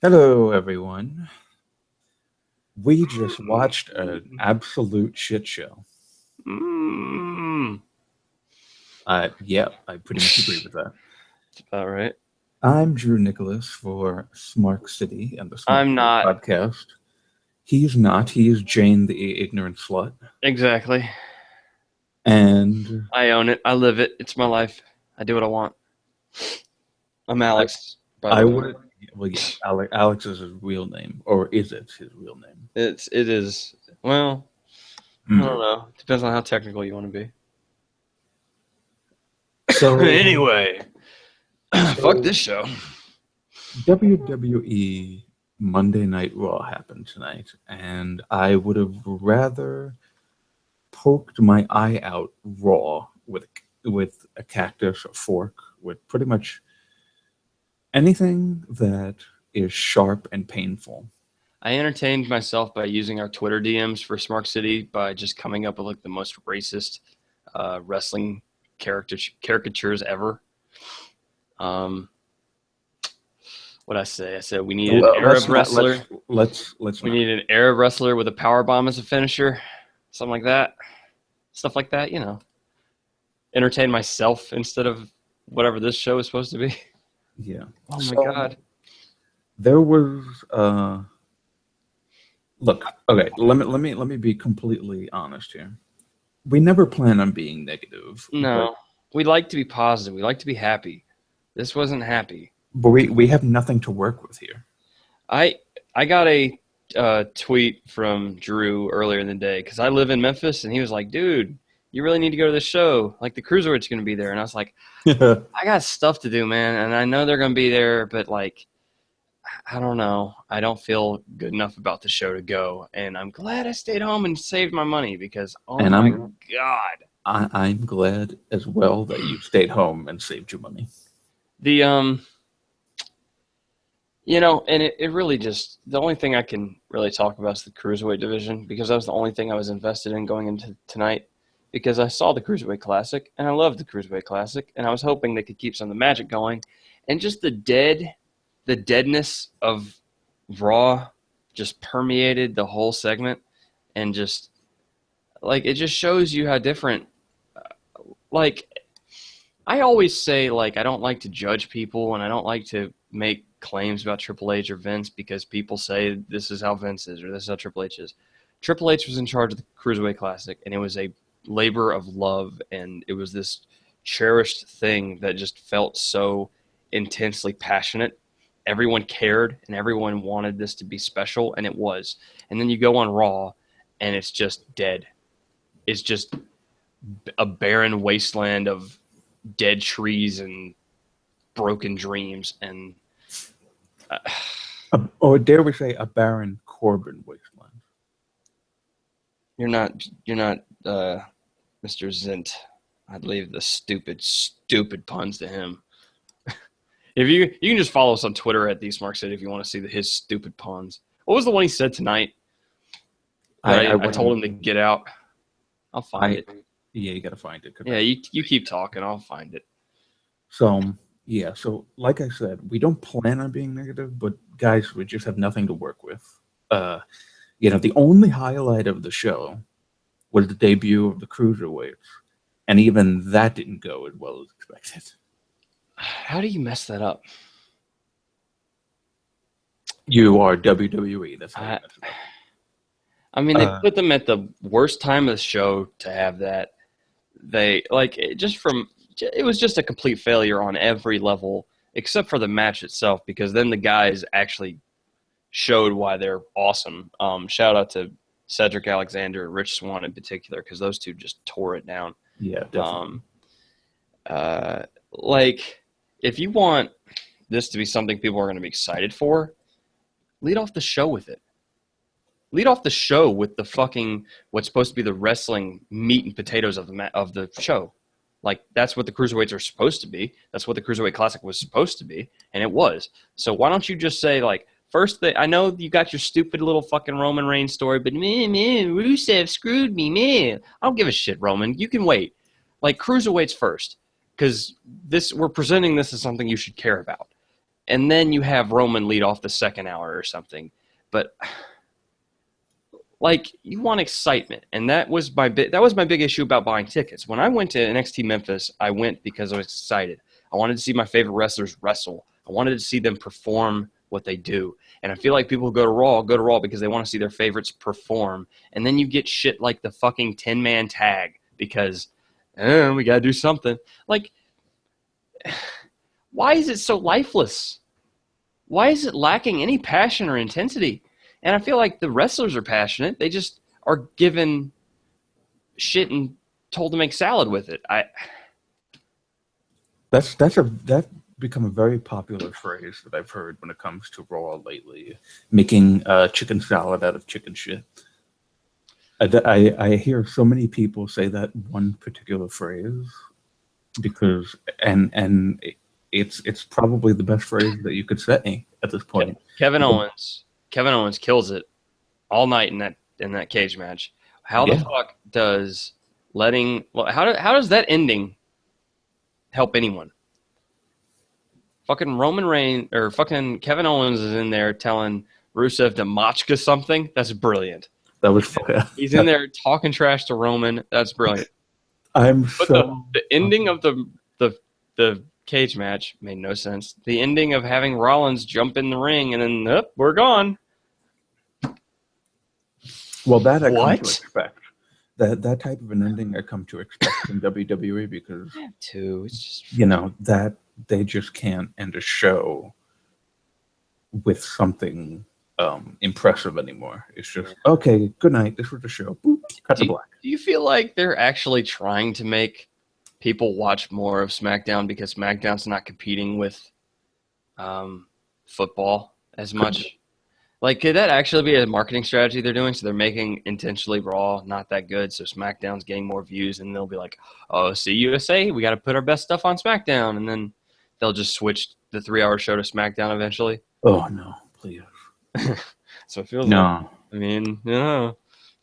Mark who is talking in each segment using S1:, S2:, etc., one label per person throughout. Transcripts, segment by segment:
S1: Hello, everyone. We just watched an absolute shit show.
S2: Mm.
S1: Yeah, I pretty much agree with that.
S2: All right.
S1: I'm Drew Nicholas for Smark City and the Smark
S2: I'm
S1: City
S2: not
S1: podcast. He's not. He's Jane the ignorant slut.
S2: exactly.
S1: And
S2: I own it. I live it. It's my life. I do what I want. I'm
S1: I,
S2: Alex, by the
S1: I
S2: way.
S1: would, well, yeah, Alex is his real name, or is it his real name?
S2: It is. Well, I don't
S1: Hmm.
S2: know. Depends on how technical you want to be.
S1: So,
S2: Anyway, fuck
S1: so
S2: this show.
S1: WWE Monday Night Raw happened tonight, and I would have rather poked my eye out raw with a cactus, a fork, with pretty much anything that is sharp and painful.
S2: I entertained myself by using our Twitter DMs for Smark City by just coming up with like the most racist wrestling caricatures ever. Um, what I say? I said we need an
S1: Let's
S2: Arab
S1: not
S2: wrestler.
S1: let's
S2: We
S1: not.
S2: need an Arab wrestler with a power bomb as a finisher, something like that, stuff like that. Entertain myself instead of whatever this show is supposed to be.
S1: Yeah.
S2: Oh my
S1: So
S2: god.
S1: there was look, okay, let me be completely honest here. We never plan on being negative, but
S2: No, we like to be positive. We like to be happy. This wasn't happy.
S1: we have nothing to work with here.
S2: I I got a tweet from Drew earlier in the day because I live in Memphis, and he was like, "Dude, you really need to go to this show. Like the Cruiserweight's going to be there." And I was like, "I got stuff to do, man, and I know they're going to be there, but like." I don't know. I don't feel good enough about the show to go, and I'm glad I stayed home and saved my money because oh
S1: And
S2: my god,
S1: I'm glad as well that you stayed home and saved your money.
S2: the and it really just the only thing I can really talk about is the cruiserweight division because that was the only thing I was invested in going into tonight because I saw the cruiserweight classic and I loved the cruiserweight classic and I was hoping they could keep some of the magic going, and just the deadness of Raw just permeated the whole segment and just like it just shows you how different like I always say like I don't like to judge people and I don't like to make claims about Triple H or Vince because people say this is how Vince is or this is how Triple H is. Triple H was in charge of the Cruiserweight Classic and it was a labor of love and it was this cherished thing that just felt so intensely passionate. Everyone cared and everyone wanted this to be special and it was. And then you go on Raw and it's just dead. It's just a barren wasteland of dead trees and broken dreams and uh,
S1: Or dare we say a Baron Corbin wasteland?
S2: you're not Mr. Zint. I'd leave the stupid puns to him. If you can just follow us on Twitter at the Smark City if you want to see his stupid puns. What was the one he said tonight that I told him to get out? I'll find it.
S1: Yeah, you gotta find it.
S2: Yeah, you keep talking. I'll find it.
S1: So yeah, so like I said, we don't plan on being negative, but guys, we just have nothing to work with. Uh, the only highlight of the show was the debut of the cruiserweights, and even that didn't go as well as expected.
S2: How do you mess that up?
S1: You are WWE. That's how you
S2: I,
S1: mess it up.
S2: I mean, they put them at the worst time of the show to have that. They like it was just a complete failure on every level except for the match itself because then the guys actually showed why they're awesome. Shout out to Cedric Alexander, Rich Swann in particular because those two just tore it down.
S1: Yeah, definitely.
S2: Like if you want this to be something people are going to be excited for, lead off the show with it. Lead off the show with the fucking what's supposed to be the wrestling meat and potatoes of the show. Like that's what the cruiserweights are supposed to be. That's what the cruiserweight classic was supposed to be, and it was. So why don't you just say like first? I know you got your stupid little fucking Roman Reigns story, but man, Rusev screwed me, man. I don't give a shit, Roman. You can wait. Like cruiserweights first, because we're presenting this as something you should care about. and then you have Roman lead off the second hour or something. But like, you want excitement, and that was my big issue about buying tickets. When I went to NXT Memphis, I went because I was excited. I wanted to see my favorite wrestlers wrestle. I wanted to see them perform what they do. And I feel like people who go to Raw because they want to see their favorites perform. And then you get shit like the fucking 10-man tag because we got to do something. Like, why is it so lifeless? Why is it lacking any passion or intensity? And I feel like the wrestlers are passionate. They just are given shit and told to make salad with it.
S1: That's become a very popular phrase that I've heard when it comes to Raw lately, making chicken salad out of chicken shit. I hear so many people say that one particular phrase because and it's probably the best phrase that you could say at this point.
S2: Kevin Owens kills it all night in that cage match. How the fuck does how does that ending help anyone? Fucking Roman Reigns or fucking Kevin Owens is in there telling Rusev to Machka something. That's brilliant.
S1: That was
S2: he's in there talking trash to Roman. That's brilliant.
S1: But
S2: the ending of the cage match made no sense. The ending of having Rollins jump in the ring and then we're gone.
S1: Well, that I come to expect. That type of an ending I come to expect in WWE because
S2: it's just
S1: that they just can't end a show with something impressive anymore. It's just okay. Good night. This was the show. Boop, cut to black.
S2: Do you feel like they're actually trying to make people watch more of SmackDown because SmackDown's not competing with football as much? Like, could that actually be a marketing strategy they're doing? So they're making intentionally Raw not that good, so SmackDown's getting more views, and they'll be like, "Oh, see USA, we got to put our best stuff on SmackDown," and then they'll just switch the 3-hour show to SmackDown eventually.
S1: Oh no, please.
S2: So it feels like. I mean,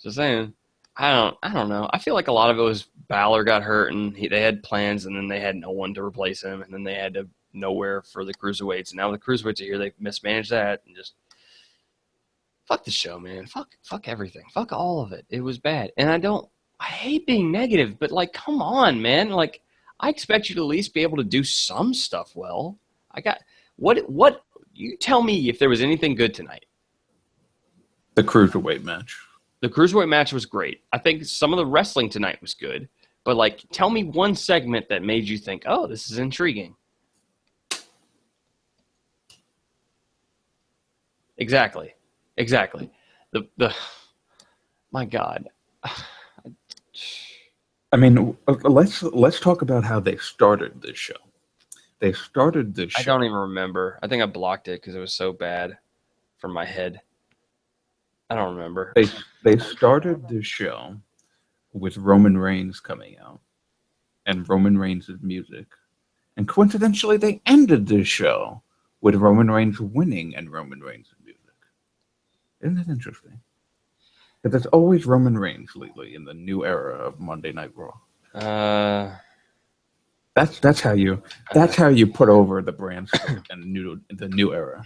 S2: just saying. I don't know. I feel like a lot of it was Balor got hurt, and they had plans, and then they had no one to replace him, and then they had to nowhere for the cruiserweights, and now the cruiserweights are here. They mismanaged that, and just. Fuck the show, man. Fuck everything. Fuck all of it. It was bad. And I hate being negative, but like, come on, man. Like, I expect you to at least be able to do some stuff well. What you tell me if there was anything good tonight.
S1: The cruiserweight match.
S2: The cruiserweight match was great. I think some of the wrestling tonight was good. But like, tell me one segment that made you think, oh, this is intriguing. Exactly. My God.
S1: I mean, let's talk about how they started this show. They started this show.
S2: I don't even remember. I think I blocked it because it was so bad from my head. I don't remember.
S1: They started this show with Roman Reigns coming out and Roman Reigns' music. And coincidentally, they ended this show with Roman Reigns winning and Roman Reigns' music. Isn't that interesting? But there's always Roman Reigns lately in the new era of Monday Night Raw. That's how you put over the brand and the new era.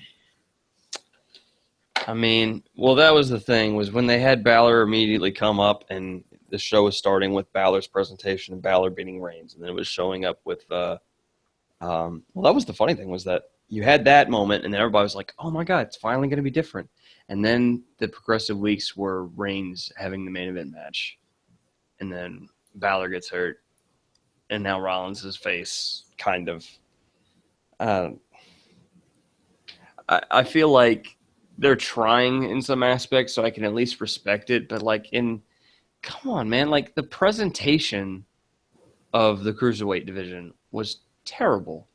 S2: I mean, well, that was the thing was when they had Balor immediately come up and the show was starting with Balor's presentation and Balor beating Reigns, and then it was showing up with well, that was the funny thing was that you had that moment and then everybody was like, oh my God, it's finally going to be different. And then the progressive weeks were Reigns having the main event match. And then Balor gets hurt. And now Rollins' face kind of... I feel like they're trying in some aspects, so I can at least respect it. But come on, man. Like, the presentation of the Cruiserweight division was terrible.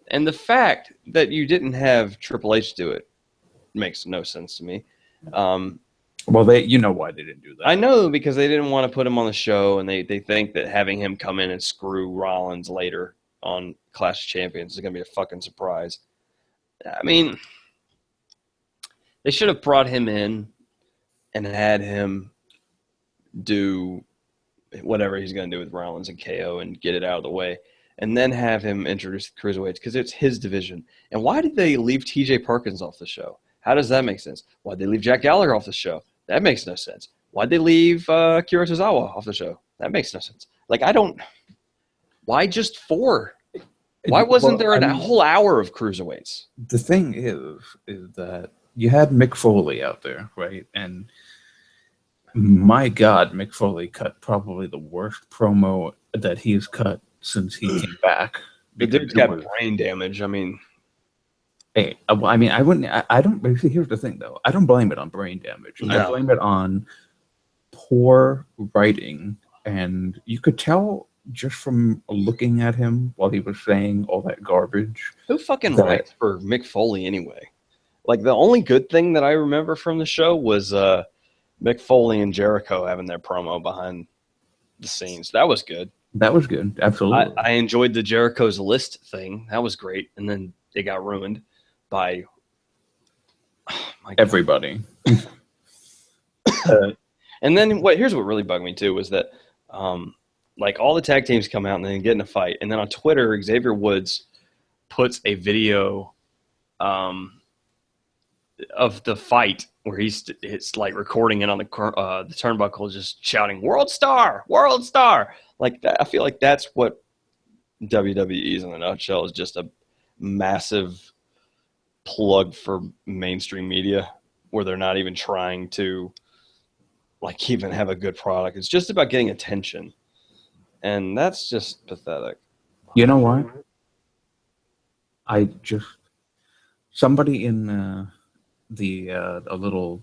S2: And the fact that you didn't have Triple H do it makes no sense to me.
S1: Well, you know why they didn't do that.
S2: I know because they didn't want to put him on the show, and they think that having him come in and screw Rollins later on Clash of Champions is going to be a fucking surprise. I mean, they should have brought him in and had him do whatever he's going to do with Rollins and KO and get it out of the way. and then have him introduce the cruiserweights because it's his division. And why did they leave T.J. Perkins off the show? How does that make sense? Why'd they leave Jack Gallagher off the show? That makes no sense. Why'd they leave Kira Tozawa off the show? That makes no sense. Like, I don't – why just 4? Why wasn't there a whole hour of cruiserweights?
S1: The thing is that you had Mick Foley out there, right? And my God, Mick Foley cut probably the worst promo that he's cut since he came back.
S2: The dude's got brain damage. I mean,
S1: hey, I mean, I wouldn't. I don't. Here's the thing, though. I don't blame it on brain damage.
S2: No.
S1: I blame it on poor writing, and you could tell just from looking at him while he was saying all that garbage.
S2: Who fucking writes for Mick Foley anyway? Like, the only good thing that I remember from the show was Mick Foley and Jericho having their promo behind the scenes. That was good.
S1: That was good. Absolutely.
S2: I enjoyed the Jericho's List thing. That was great. And then it got ruined by
S1: everybody.
S2: And then here's what really bugged me too was that like all the tag teams come out and then get in a fight. And then on Twitter, Xavier Woods puts a video of the fight where it's like recording it on the turnbuckle, just shouting "World Star, World Star!" Like that. I feel like that's what WWE is in a nutshell. Is just a massive plug for mainstream media, where they're not even trying to like even have a good product. It's just about getting attention, and that's just pathetic.
S1: You know what? Somebody in a little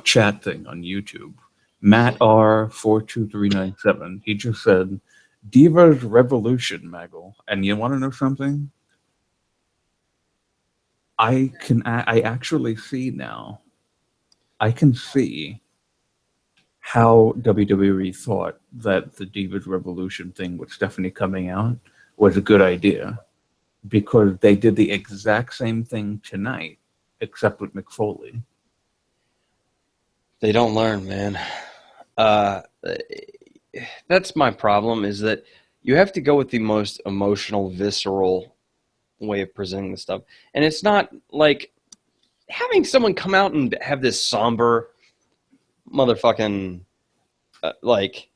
S1: chat thing on YouTube, Matt R42397, he just said, "Divas Revolution, Maggle." And you want to know something? I actually see now. I can see how WWE thought that the Divas Revolution thing with Stephanie coming out was a good idea, because they did the exact same thing tonight, except with Mick Foley.
S2: They don't learn, man. That's my problem, is that you have to go with the most emotional, visceral way of presenting the stuff. And it's not like having someone come out and have this somber motherfucking, like,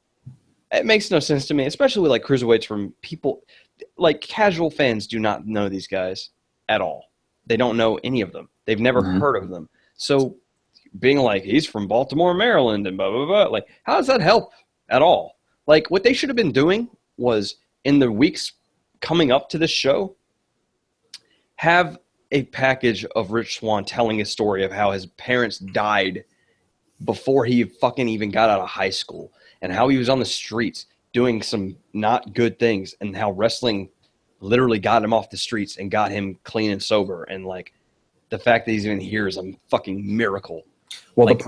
S2: it makes no sense to me, especially with like cruiserweights from people, like casual fans do not know these guys at all. They don't know any of them. They've never heard of them. So being like, he's from Baltimore, Maryland, and blah, blah, blah, like, how does that help at all? Like, what they should have been doing was, in the weeks coming up to this show, have a package of Rich Swann telling his story of how his parents died before he fucking even got out of high school, and how he was on the streets doing some not good things, and how wrestling literally got him off the streets and got him clean and sober. And like, the fact that he's even here is a fucking miracle.
S1: Well, like, the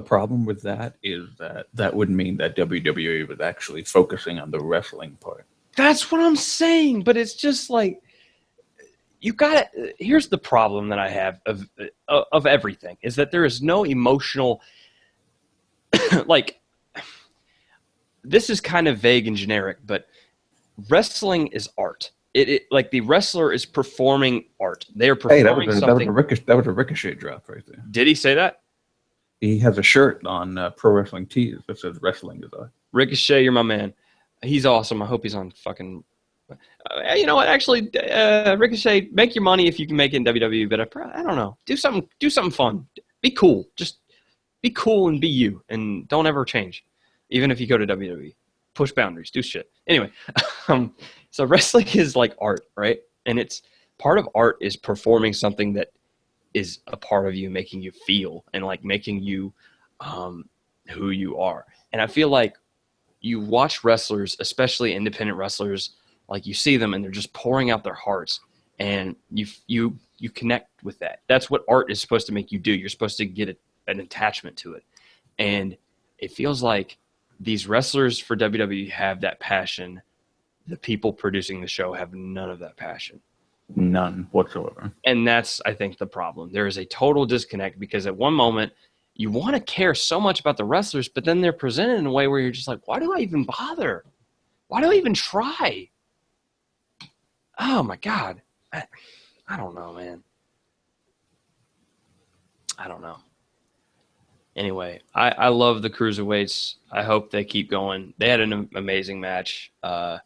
S1: problem with that is that would mean that WWE was actually focusing on the wrestling part.
S2: That's what I'm saying, but it's just like, you got to. Here's the problem that I have of everything, is that there is no emotional. Like, this is kind of vague and generic, but wrestling is art. It like, the wrestler is performing art. They are performing something.
S1: That was a Ricochet drop right there.
S2: Did he say that?
S1: He has a shirt on Pro Wrestling Tees that says "Wrestling is art."
S2: Ricochet, you're my man. He's awesome. I hope he's on fucking. You know what? Actually, Ricochet, make your money if you can make it in WWE. But I don't know. Do something fun. Be cool. Just be cool and be you, and don't ever change, even if you go to WWE. Push boundaries. Do shit. Anyway, so wrestling is like art, right? And it's part of art is performing something that is a part of you, making you feel, and like making you who you are. And I feel like you watch wrestlers, especially independent wrestlers, like you see them and they're just pouring out their hearts, and you connect with that. That's what art is supposed to make you do. You're supposed to get an attachment to it. And it feels like these wrestlers for WWE have that passion. The people producing the show have none of that passion.
S1: None whatsoever.
S2: And that's, I think, the problem. There is a total disconnect, because at one moment you want to care so much about the wrestlers, but then they're presented in a way where you're just like, why do I even bother? Why do I even try? Oh my God. I don't know, man. I don't know. Anyway, I love the cruiserweights. I hope they keep going. They had an amazing match. I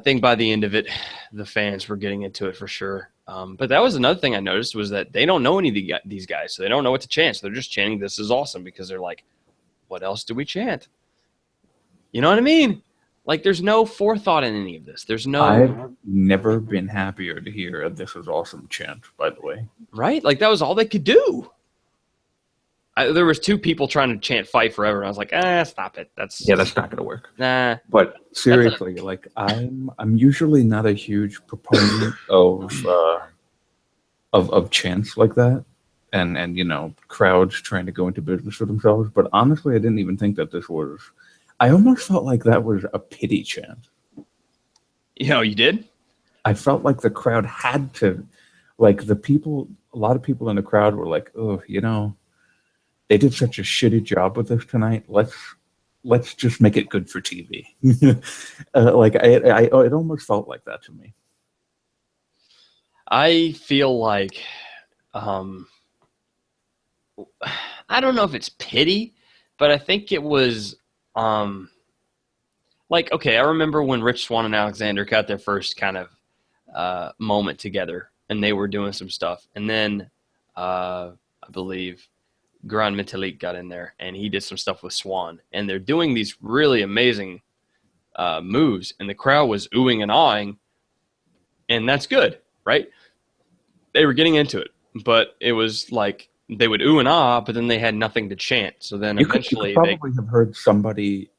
S2: think by the end of it, the fans were getting into it for sure. But that was another thing I noticed was that they don't know any of these guys, so they don't know what to chant. So they're just chanting, "This is awesome," because they're like, "What else do we chant?" You know what I mean? Like, there's no forethought in any of this. There's no
S1: I've never been happier to hear a "This is awesome" chant, by the way.
S2: right. Like that was all they could do. There was two people trying to chant "Fight Forever," and I was like, stop it.
S1: Yeah, that's not gonna work.
S2: Nah.
S1: But seriously, like I'm usually not a huge proponent of chants like that, and crowds trying to go into business for themselves. But honestly, I didn't even think that this was. I almost felt like that was a pity chant.
S2: You did?
S1: I felt like the crowd had to, like the people. A lot of people in the crowd were like, "Oh, they did such a shitty job with this tonight. Let's just make it good for TV." Like it almost felt like that to me.
S2: I feel like um, I don't know if it's pity, but I think it was like, okay, I remember when Rich Swann and Alexander got their first kind of moment together, and they were doing some stuff, and then I believe Grand Metalik got in there, and he did some stuff with Swan, and they're doing these really amazing moves, and the crowd was oohing and awing, and that's good, right? They were getting into it, but it was like they would ooh and ah, but then they had nothing to chant. So then
S1: You
S2: eventually
S1: could probably have heard somebody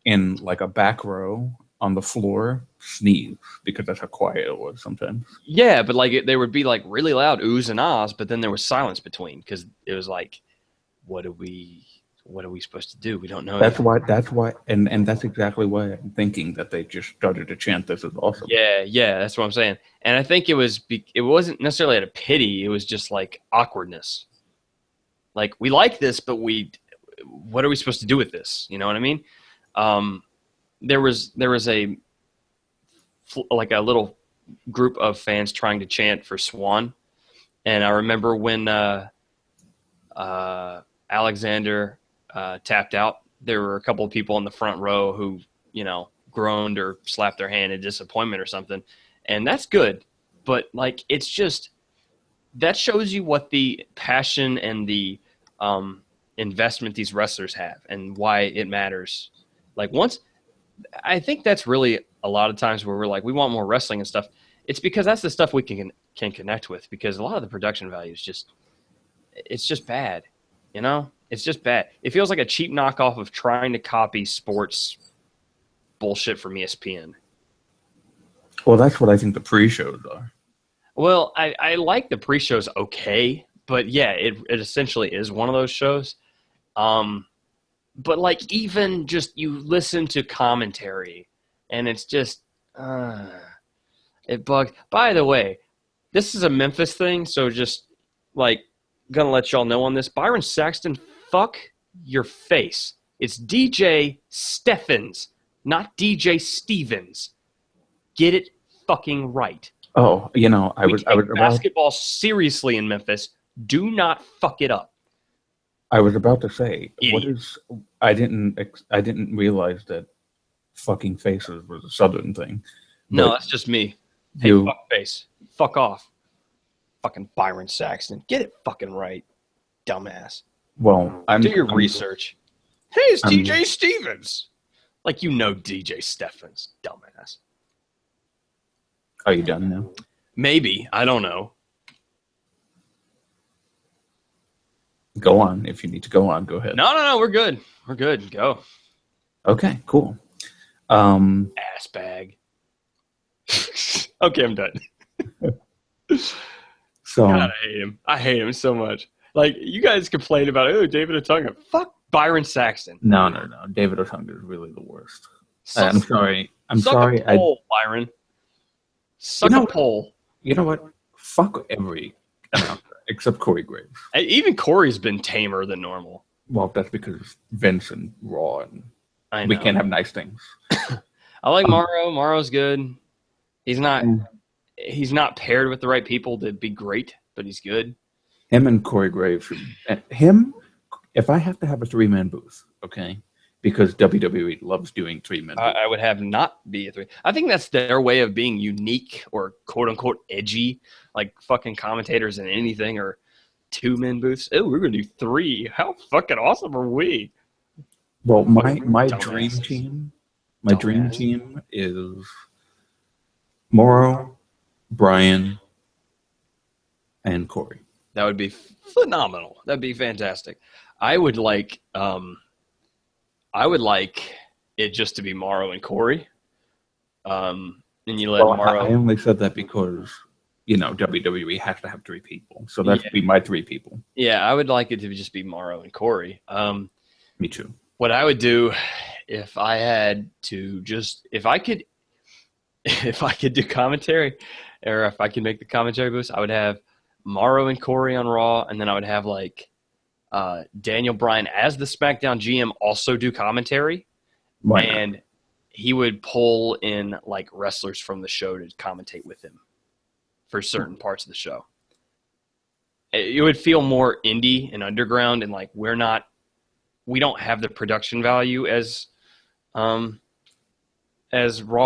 S1: in like a back row on the floor sneeze because that's how quiet it was sometimes.
S2: yeah, but like they would be like really loud oohs and ahs, but then there was silence between because it was like, what are we supposed to do? We don't know.
S1: That's why, and that's exactly why I'm thinking that they just started to chant "This is awesome."
S2: Yeah, that's what I'm saying. And I think it wasn't necessarily out of pity. It was just like awkwardness. Like we like this, but what are we supposed to do with this? You know what I mean? There was a like a little group of fans trying to chant for Swan, and I remember when Alexander tapped out, there were a couple of people in the front row who groaned or slapped their hand in disappointment or something, and that's good. But like it's just that shows you what the passion and the investment these wrestlers have and why it matters. Like once I think that's really a lot of times where we're like, we want more wrestling and stuff. It's because that's the stuff we can connect with because a lot of the production value is it's just bad. It's just bad. It feels like a cheap knockoff of trying to copy sports bullshit from ESPN.
S1: Well, that's what I think the pre-shows are.
S2: Well, I like the pre-shows okay, but yeah, it essentially is one of those shows. But like even just you listen to commentary and it's just it bugs. By the way, this is a Memphis thing, so just like gonna let y'all know on this. Byron Saxton, fuck your face. It's DJ Steffens, not DJ Stevens. Get it fucking right.
S1: Oh, I was about
S2: basketball seriously in Memphis. Do not fuck it up.
S1: I was about to say,
S2: Idiot.
S1: what is? I didn't realize that fucking faces was a Southern thing.
S2: No, that's just me. Hey, fuck face. Fuck off. Fucking Byron Saxton. Get it fucking right, dumbass.
S1: Well,
S2: do your research. Hey, it's DJ Stevens. Like DJ Steffens, dumbass.
S1: Are you done now?
S2: Maybe. I don't know.
S1: Go on. If you need to go on, go ahead.
S2: No. We're good. We're good. Go.
S1: Okay, cool.
S2: Ass bag. Okay, I'm done.
S1: So
S2: God, I hate him. I hate him so much. Like, you guys complain about, David Otunga. Fuck Byron Saxton.
S1: No. David Otunga is really the worst. I'm sorry.
S2: Suck a pole, Byron. Suck a pole.
S1: You know what? Fuck every announcer except Corey Graves.
S2: Even Corey's been tamer than normal.
S1: Well, that's because Vince and Raw, and
S2: I know.
S1: we can't have nice things.
S2: I like Morrow. Morrow's good. He's not
S1: And
S2: he's not paired with the right people to be great, but he's good.
S1: him and Corey Graves, him. If I have to have a 3-man booth, okay, because WWE loves doing 3-man booths.
S2: I would have not be a three. I think that's their way of being unique or quote unquote edgy, like fucking commentators in anything or 2-man booths. Oh, we're gonna do 3. How fucking awesome are we?
S1: Well, my dream
S2: Dumbasses.
S1: team,
S2: Dumbass.
S1: is Morrow, Brian, and Corey.
S2: That would be phenomenal. That'd be fantastic. I would like it just to be Morrow and Corey. And you let
S1: Well,
S2: Morrow.
S1: I only said that because WWE has to have 3 people, so that would be my 3 people.
S2: Yeah, I would like it to just be Morrow and Corey.
S1: Me too.
S2: What I would do if I had to if I could do commentary, or if I could make the commentary boost, I would have Morrow and Corey on Raw, and then I would have like Daniel Bryan as the SmackDown GM also do commentary, and he would pull in like wrestlers from the show to commentate with him for certain parts of the show. It would feel more indie and underground, and like we don't have the production value as Raw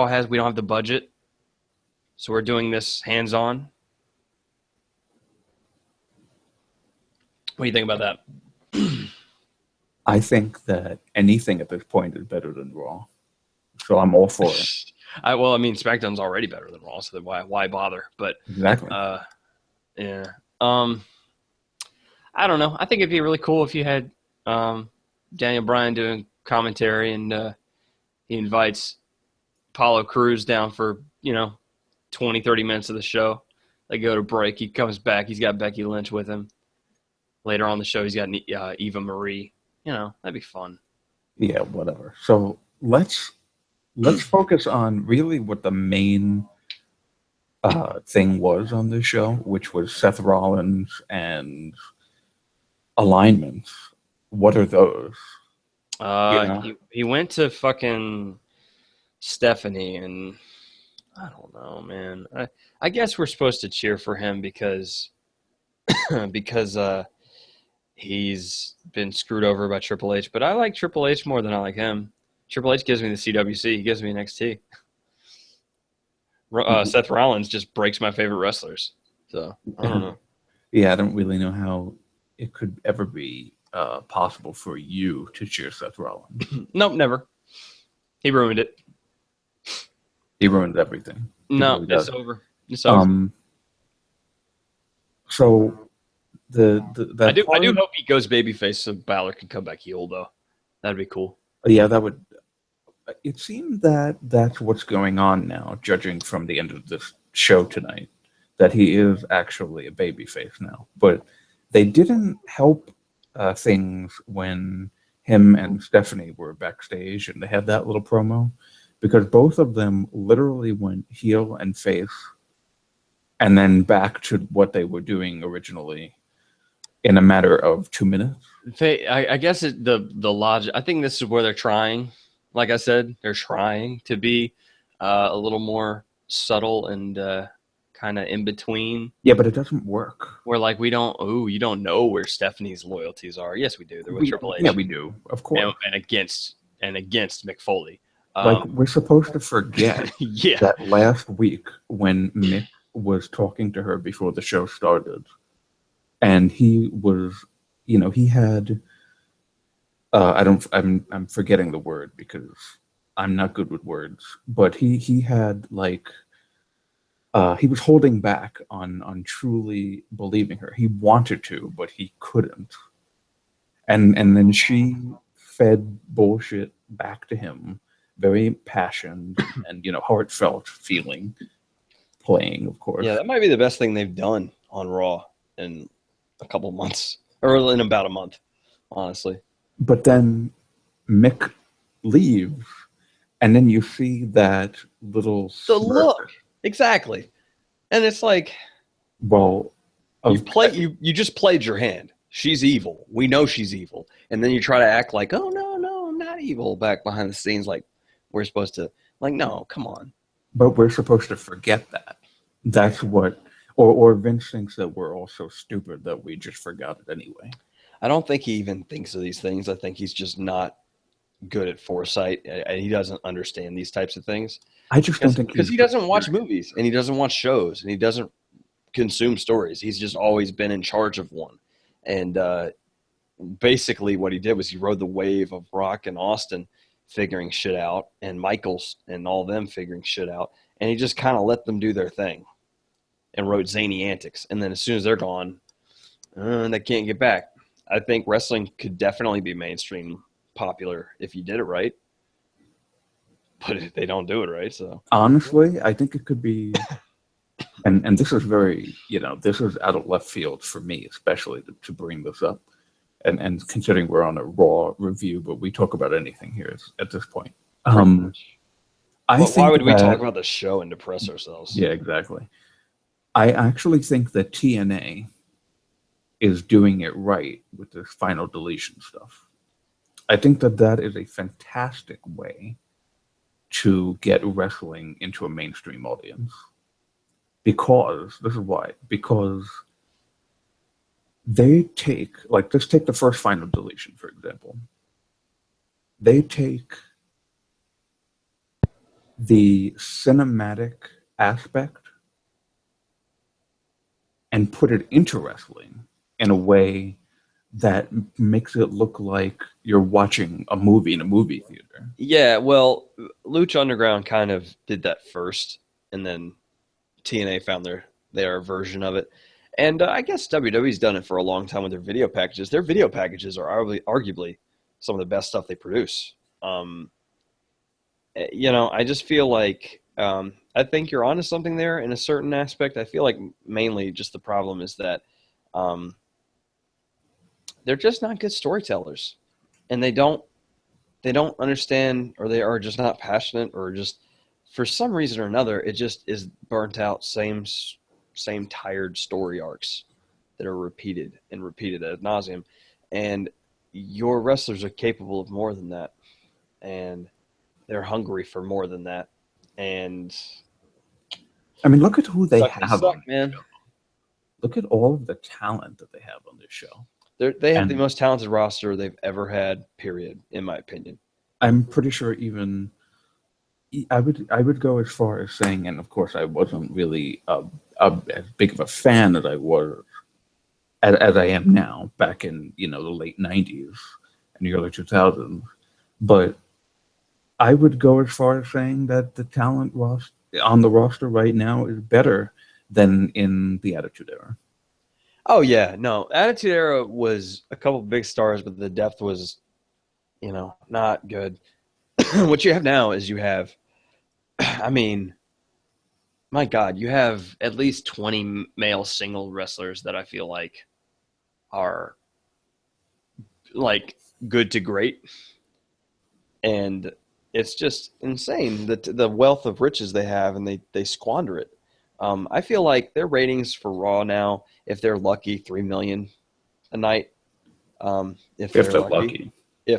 S2: has. We don't have the budget, so we're doing this hands-on. What do you think about that?
S1: I think that anything at this point is better than Raw, so I'm all for it.
S2: I mean, SmackDown's already better than Raw, so then why bother? But
S1: Exactly.
S2: yeah. I don't know. I think it'd be really cool if you had Daniel Bryan doing commentary, and he invites Apollo Crews down for 20, 30 minutes of the show. They go to break. He comes back. He's got Becky Lynch with him. Later on the show, he's got Eva Marie. That'd be fun.
S1: Yeah, whatever. So let's focus on really what the main thing was on this show, which was Seth Rollins and alignments. What are those?
S2: He went to fucking Stephanie, and I don't know, man. I guess we're supposed to cheer for him because he's been screwed over by Triple H, but I like Triple H more than I like him. Triple H gives me the CWC. He gives me NXT. Seth Rollins just breaks my favorite wrestlers. So, I don't know.
S1: Yeah, I don't really know how it could ever be possible for you to cheer Seth Rollins.
S2: Nope, never. He ruined it.
S1: He ruined everything.
S2: No, it's over. It's over.
S1: So
S2: I do hope he goes babyface so Balor can come back heel, though. That'd be cool.
S1: Yeah, that would. It seems that that's what's going on now, judging from the end of this show tonight, that he is actually a babyface now. But they didn't help things when him and Stephanie were backstage and they had that little promo, because both of them literally went heel and face and then back to what they were doing originally in a matter of 2 minutes.
S2: I guess the logic. I think this is where they're trying. Like I said, they're trying to be a little more subtle and kind of in between.
S1: Yeah, but it doesn't work.
S2: Where like you don't know where Stephanie's loyalties are. Yes, we do. They're with Triple H.
S1: Yeah, we do, of course.
S2: And against Mick Foley.
S1: Like we're supposed to forget
S2: yeah.
S1: that last week when Mick was talking to her before the show started, and he was, he had. I'm forgetting the word because I'm not good with words. But he had he was holding back on truly believing her. He wanted to, but he couldn't. And then she fed bullshit back to him, very passionate and heartfelt feeling, playing, of course.
S2: Yeah, that might be the best thing they've done on Raw in a couple months, or in about a month, honestly.
S1: But then Mick leaves, and then you see that little
S2: the look, exactly, and it's like,
S1: well,
S2: you just played your hand. She's evil. We know she's evil, and then you try to act like, oh no, I'm not evil. Back behind the scenes, like we're supposed to. Like, no, come on.
S1: But we're supposed to forget that. That's what, or Vince thinks that we're all so stupid that we just forgot it anyway.
S3: I don't think he even thinks of these things. I think he's just not good at foresight. He doesn't understand these types of things
S1: I just don't think
S3: because
S1: he's
S3: he doesn't watch movies and he doesn't watch shows and he doesn't consume stories. He's just always been in charge of one. And basically what he did was he rode the wave of Rock and Austin figuring shit out and Michaels and all them figuring shit out. And he just kind of let them do their thing and wrote zany antics. And then as soon as they're gone, they can't get back. I think wrestling could definitely be mainstream popular if you did it right. But they don't do it right. So
S1: honestly, I think it could be, and this is very, this is out of left field for me, especially to bring this up. And considering we're on a Raw review, but we talk about anything here at this point.
S3: Why would we talk about the show and depress ourselves?
S1: Yeah, exactly. I actually think that TNA is doing it right with this final deletion stuff. I think that is a fantastic way to get wrestling into a mainstream audience. Because, this is why, because they take, just take the first final deletion, for example. They take the cinematic aspect and put it into wrestling in a way that makes it look like you're watching a movie in a movie theater.
S3: Yeah, well, Lucha Underground kind of did that first, and then TNA found their version of it. And I guess WWE's done it for a long time with their video packages. Their video packages are arguably some of the best stuff they produce. I just feel like I think you're onto something there in a certain aspect. I feel like mainly just the problem is that they're just not good storytellers, and they don't understand, or they are just not passionate, or just for some reason or another, it just is burnt out same tired story arcs that are repeated and repeated ad nauseum. And your wrestlers are capable of more than that, and they're hungry for more than that. And
S1: I mean, look at who they have on
S3: man.
S1: Look at all of the talent that they have on this show.
S3: They have the most talented roster they've ever had, period, in my opinion.
S1: I'm pretty sure even I would go as far as saying, and of course I wasn't really as big of a fan as I was as I am now back in the late 90s and the early 2000s, but I would go as far as saying that the talent on the roster right now is better than in the Attitude Era.
S3: Oh yeah, no, Attitude Era was a couple big stars, but the depth was, not good. What you have now is I mean, my God, you have at least 20 male single wrestlers that I feel like are like good to great. And it's just insane that the wealth of riches they have, and they squander it. I feel like their ratings for Raw now, if they're lucky, 3 million a night. If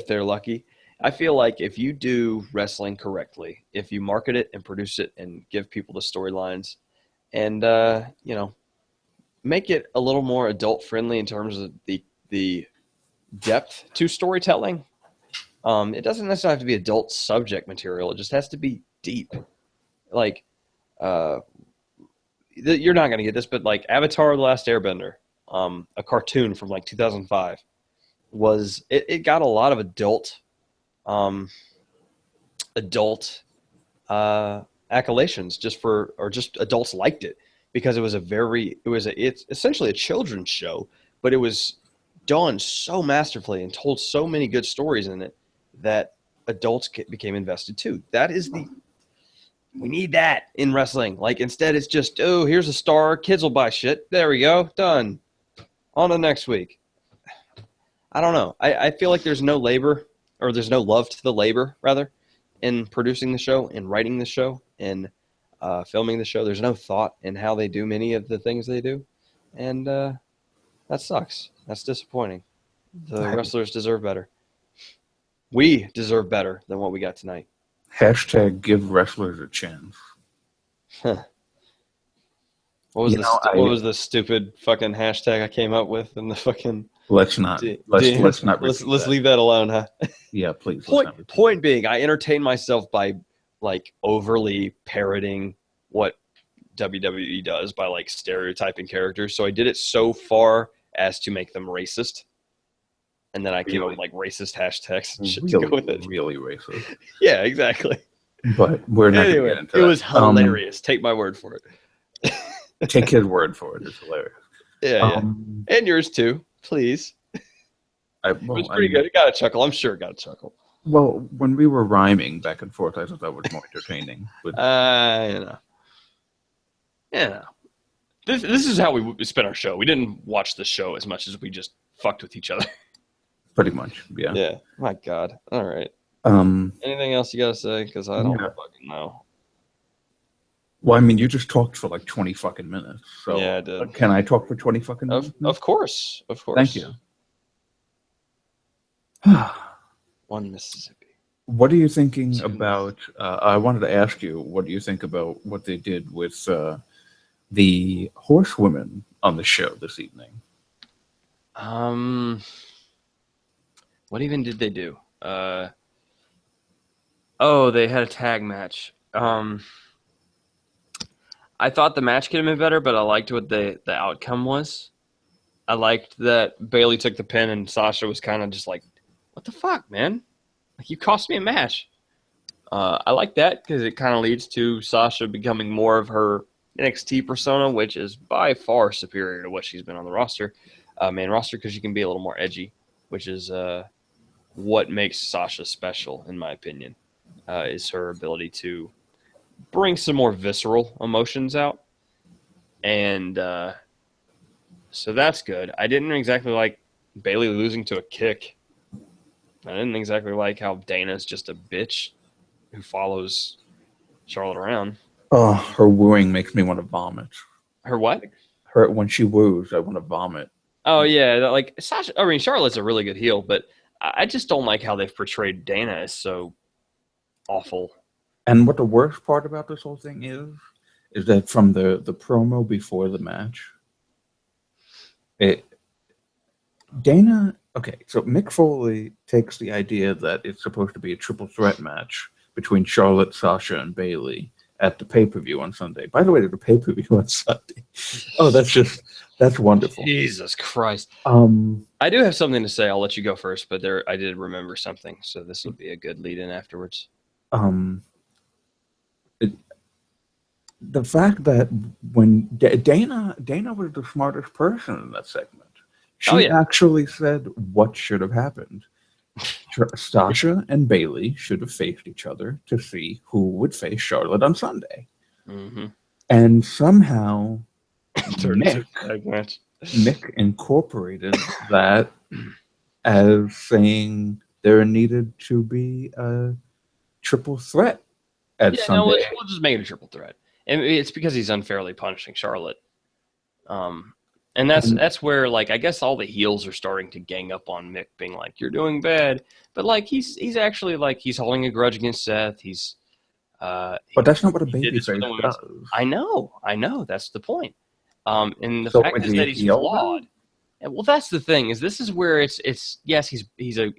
S3: they're lucky. I feel like if you do wrestling correctly, if you market it and produce it and give people the storylines and, make it a little more adult friendly in terms of the depth to storytelling. It doesn't necessarily have to be adult subject material. It just has to be deep. Like, you're not going to get this, but like Avatar: The Last Airbender, a cartoon from like 2005, it got a lot of adult accolations just adults liked it because it's essentially a children's show, but it was done so masterfully and told so many good stories in it that adults became invested too. We need that in wrestling. Like, instead it's just, oh, here's a star, kids will buy shit. There we go, done. On to next week. I don't know. I feel like there's no labor, or there's no love to the labor, rather, in producing the show, in writing the show, in filming the show. There's no thought in how they do many of the things they do. And that sucks. That's disappointing. The wrestlers deserve better. We deserve better than what we got tonight.
S1: Hashtag give wrestlers a chance.
S3: Huh. What was what was the stupid fucking hashtag I came up with in the fucking?
S1: Let's not repeat
S3: let's
S1: that.
S3: leave that alone, huh?
S1: Yeah, please.
S3: Point being, I entertain myself by like overly parroting what WWE does by like stereotyping characters. So I did it so far as to make them racist, and then I came up with like racist hashtags and shit to go with it.
S1: Really racist.
S3: Yeah, exactly.
S1: But we're not going to get into that.
S3: It was hilarious. Take my word for it.
S1: Take his word for it. It's hilarious.
S3: Yeah. And yours too, please. It was pretty good. It got a chuckle. I'm sure it got a chuckle.
S1: Well, when we were rhyming back and forth, I thought that was more entertaining. But
S2: Yeah. This is how we spent our show. We didn't watch the show as much as we just fucked with each other.
S1: Pretty much, yeah.
S3: Yeah. My God. All right. Anything else you gotta say? Because I don't fucking know.
S1: Well, I mean, you just talked for like 20 fucking minutes. So
S3: yeah, I did.
S1: Can I talk for 20 fucking minutes?
S3: Of course.
S1: Thank you.
S3: One Mississippi.
S1: What are you thinking about? I wanted to ask you, what do you think about what they did with the horsewomen on the show this evening?
S2: What even did they do? They had a tag match. I thought the match could have been better, but I liked what the outcome was. I liked that Bayley took the pin and Sasha was kind of just like, what the fuck, man? Like, you cost me a match. I like that because it kind of leads to Sasha becoming more of her NXT persona, which is by far superior to what she's been on the main roster, because she can be a little more edgy, which is what makes Sasha special, in my opinion, is her ability to bring some more visceral emotions out. And so that's good. I didn't exactly like Bayley losing to a kick. I didn't exactly like how Dana's just a bitch who follows Charlotte around.
S1: Oh, her wooing makes me want to vomit.
S2: Her what?
S1: When she woos, I want to vomit.
S2: Oh yeah, like Sasha. I mean, Charlotte's a really good heel, but I just don't like how they've portrayed Dana as so awful.
S1: And what the worst part about this whole thing is that from the promo before the match, Dana. Okay, so Mick Foley takes the idea that it's supposed to be a triple threat match between Charlotte, Sasha, and Bayley at the pay-per-view on Sunday. By the way, there's a pay-per-view on Sunday. Oh, that's wonderful.
S2: Jesus Christ. I do have something to say. I'll let you go first, but I did remember something, so this will be a good lead-in afterwards.
S1: The fact that when Dana was the smartest person in that segment. She actually said what should have happened. Sasha and Bayley should have faced each other to see who would face Charlotte on Sunday.
S2: Mm-hmm.
S1: And somehow Mick incorporated that as saying there needed to be a triple threat at Sunday.
S2: No, we'll just make it a triple threat. And it's because he's unfairly punishing Charlotte. And that's where, like, I guess all the heels are starting to gang up on Mick, being like, "You're doing bad," but like he's actually like he's holding a grudge against Seth. But
S1: that's not what a babyface does.
S2: I know. That's the point. And the fact is that he's flawed. And, well, that's the thing. This is where it's yes, he's a.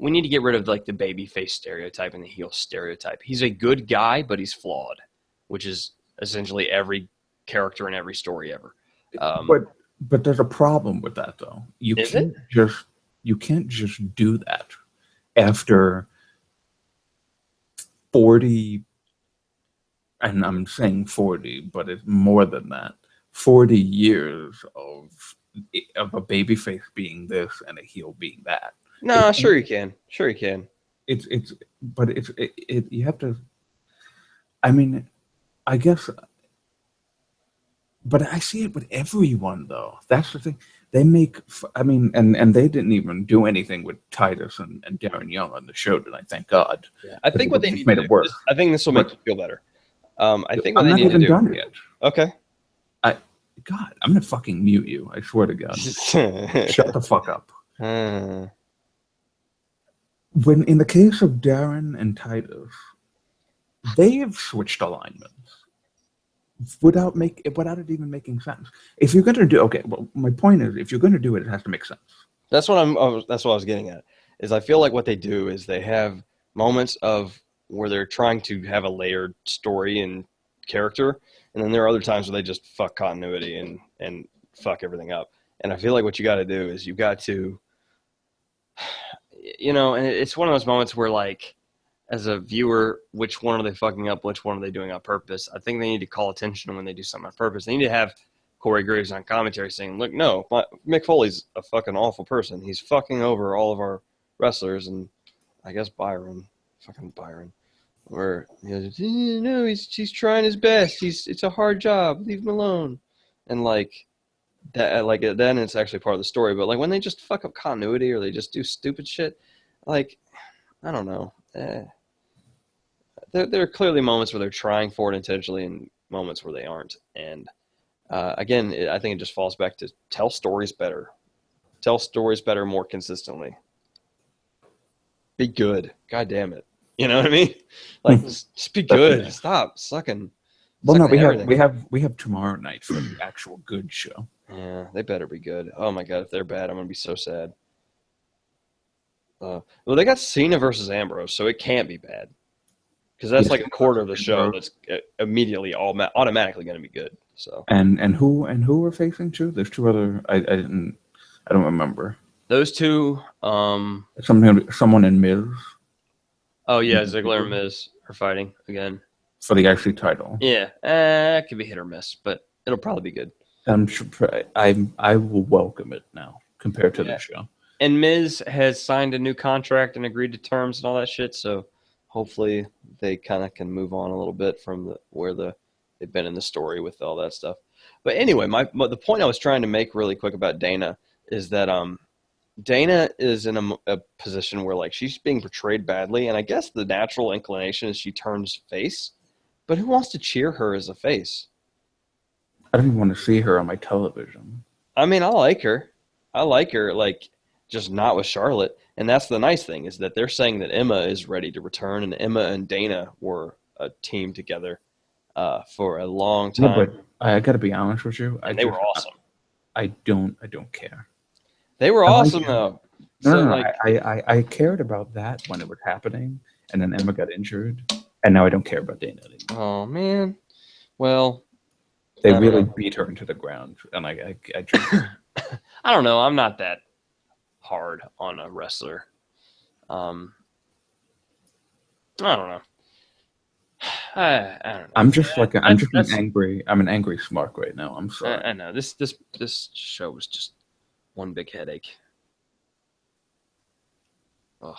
S2: We need to get rid of like the babyface stereotype and the heel stereotype. He's a good guy, but he's flawed, which is essentially every character in every story ever.
S1: But there's a problem with that, though. You can't just do that after 40, and I'm saying 40, but it's more than that. 40 years of a babyface being this and a heel being that.
S3: No, sure you can.
S1: You have to. I mean, I guess. But I see it with everyone, though. That's the thing. They make, and they didn't even do anything with Titus and Darren Young on the show tonight, thank God.
S3: Yeah. I think what they need to do, worse. I think this will make you feel better. I think what
S1: they
S3: need to do.
S1: Done yet.
S3: Okay.
S1: God, I'm going to fucking mute you. I swear to God. Shut the fuck up. When in the case of Darren and Titus, they have switched alignments without it even making sense. If you're going to do well, my point is, if you're going to do it, it has to make sense.
S3: That's what that's what I was getting at. Is I feel like what they do is they have moments of where they're trying to have a layered story and character, and then there are other times where they just fuck continuity and fuck everything up. And I feel like what you got to do is you've got to, and it's one of those moments where, like, as a viewer, which one are they fucking up? Which one are they doing on purpose? I think they need to call attention when they do something on purpose. They need to have Corey Graves on commentary saying, look, no, Mick Foley's a fucking awful person. He's fucking over all of our wrestlers, and I guess Byron, where he goes, no, he's trying his best. It's a hard job. Leave him alone. And like that, like then it's actually part of the story. But like when they just fuck up continuity or they just do stupid shit, like I don't know. There are clearly moments where they're trying for it intentionally and moments where they aren't. And again, I think it just falls back to tell stories better. Tell stories better more consistently. Be good. God damn it. You know what I mean? Like, just be good. Stop sucking.
S1: Well, no,
S3: everything.
S1: we have tomorrow night for the actual good show.
S3: Yeah, they better be good. Oh my god, if they're bad, I'm gonna be so sad. Well, they got Cena versus Ambrose, so it can't be bad because that's like a quarter of the show that's immediately automatically going to be good. So
S1: and who we're facing too? There's two other. I don't remember.
S3: Those two.
S1: Someone in Miz.
S3: Oh yeah, Ziggler and Miz are fighting again
S1: for the IC title.
S3: Yeah, it could be hit or miss, but it'll probably be good.
S1: I'm sure. I will welcome it now compared to this show.
S3: And Miz has signed a new contract and agreed to terms and all that shit, so hopefully they kind of can move on a little bit from where they've been in the story with all that stuff. But anyway, the point I was trying to make really quick about Dana is that Dana is in a position where like she's being portrayed badly, and I guess the natural inclination is she turns face. But who wants to cheer her as a face?
S1: I don't even want to see her on my television.
S3: I mean, I like her, like, just not with Charlotte. And that's the nice thing, is that they're saying that Emma is ready to return, and Emma and Dana were a team together for a long time.
S1: Yeah, but I got to be honest with you.
S3: They were awesome.
S1: I don't care.
S3: They were awesome, though.
S1: No. I cared about that when it was happening, and then Emma got injured, and now I don't care about Dana anymore.
S3: Oh, man. Well,
S1: they really beat her into the ground, and I just...
S3: I don't know. I'm not that hard on a wrestler. I don't know. I don't know.
S1: I'm just an angry Smark right now. I'm sorry.
S3: I know this show was just one big headache. Ugh.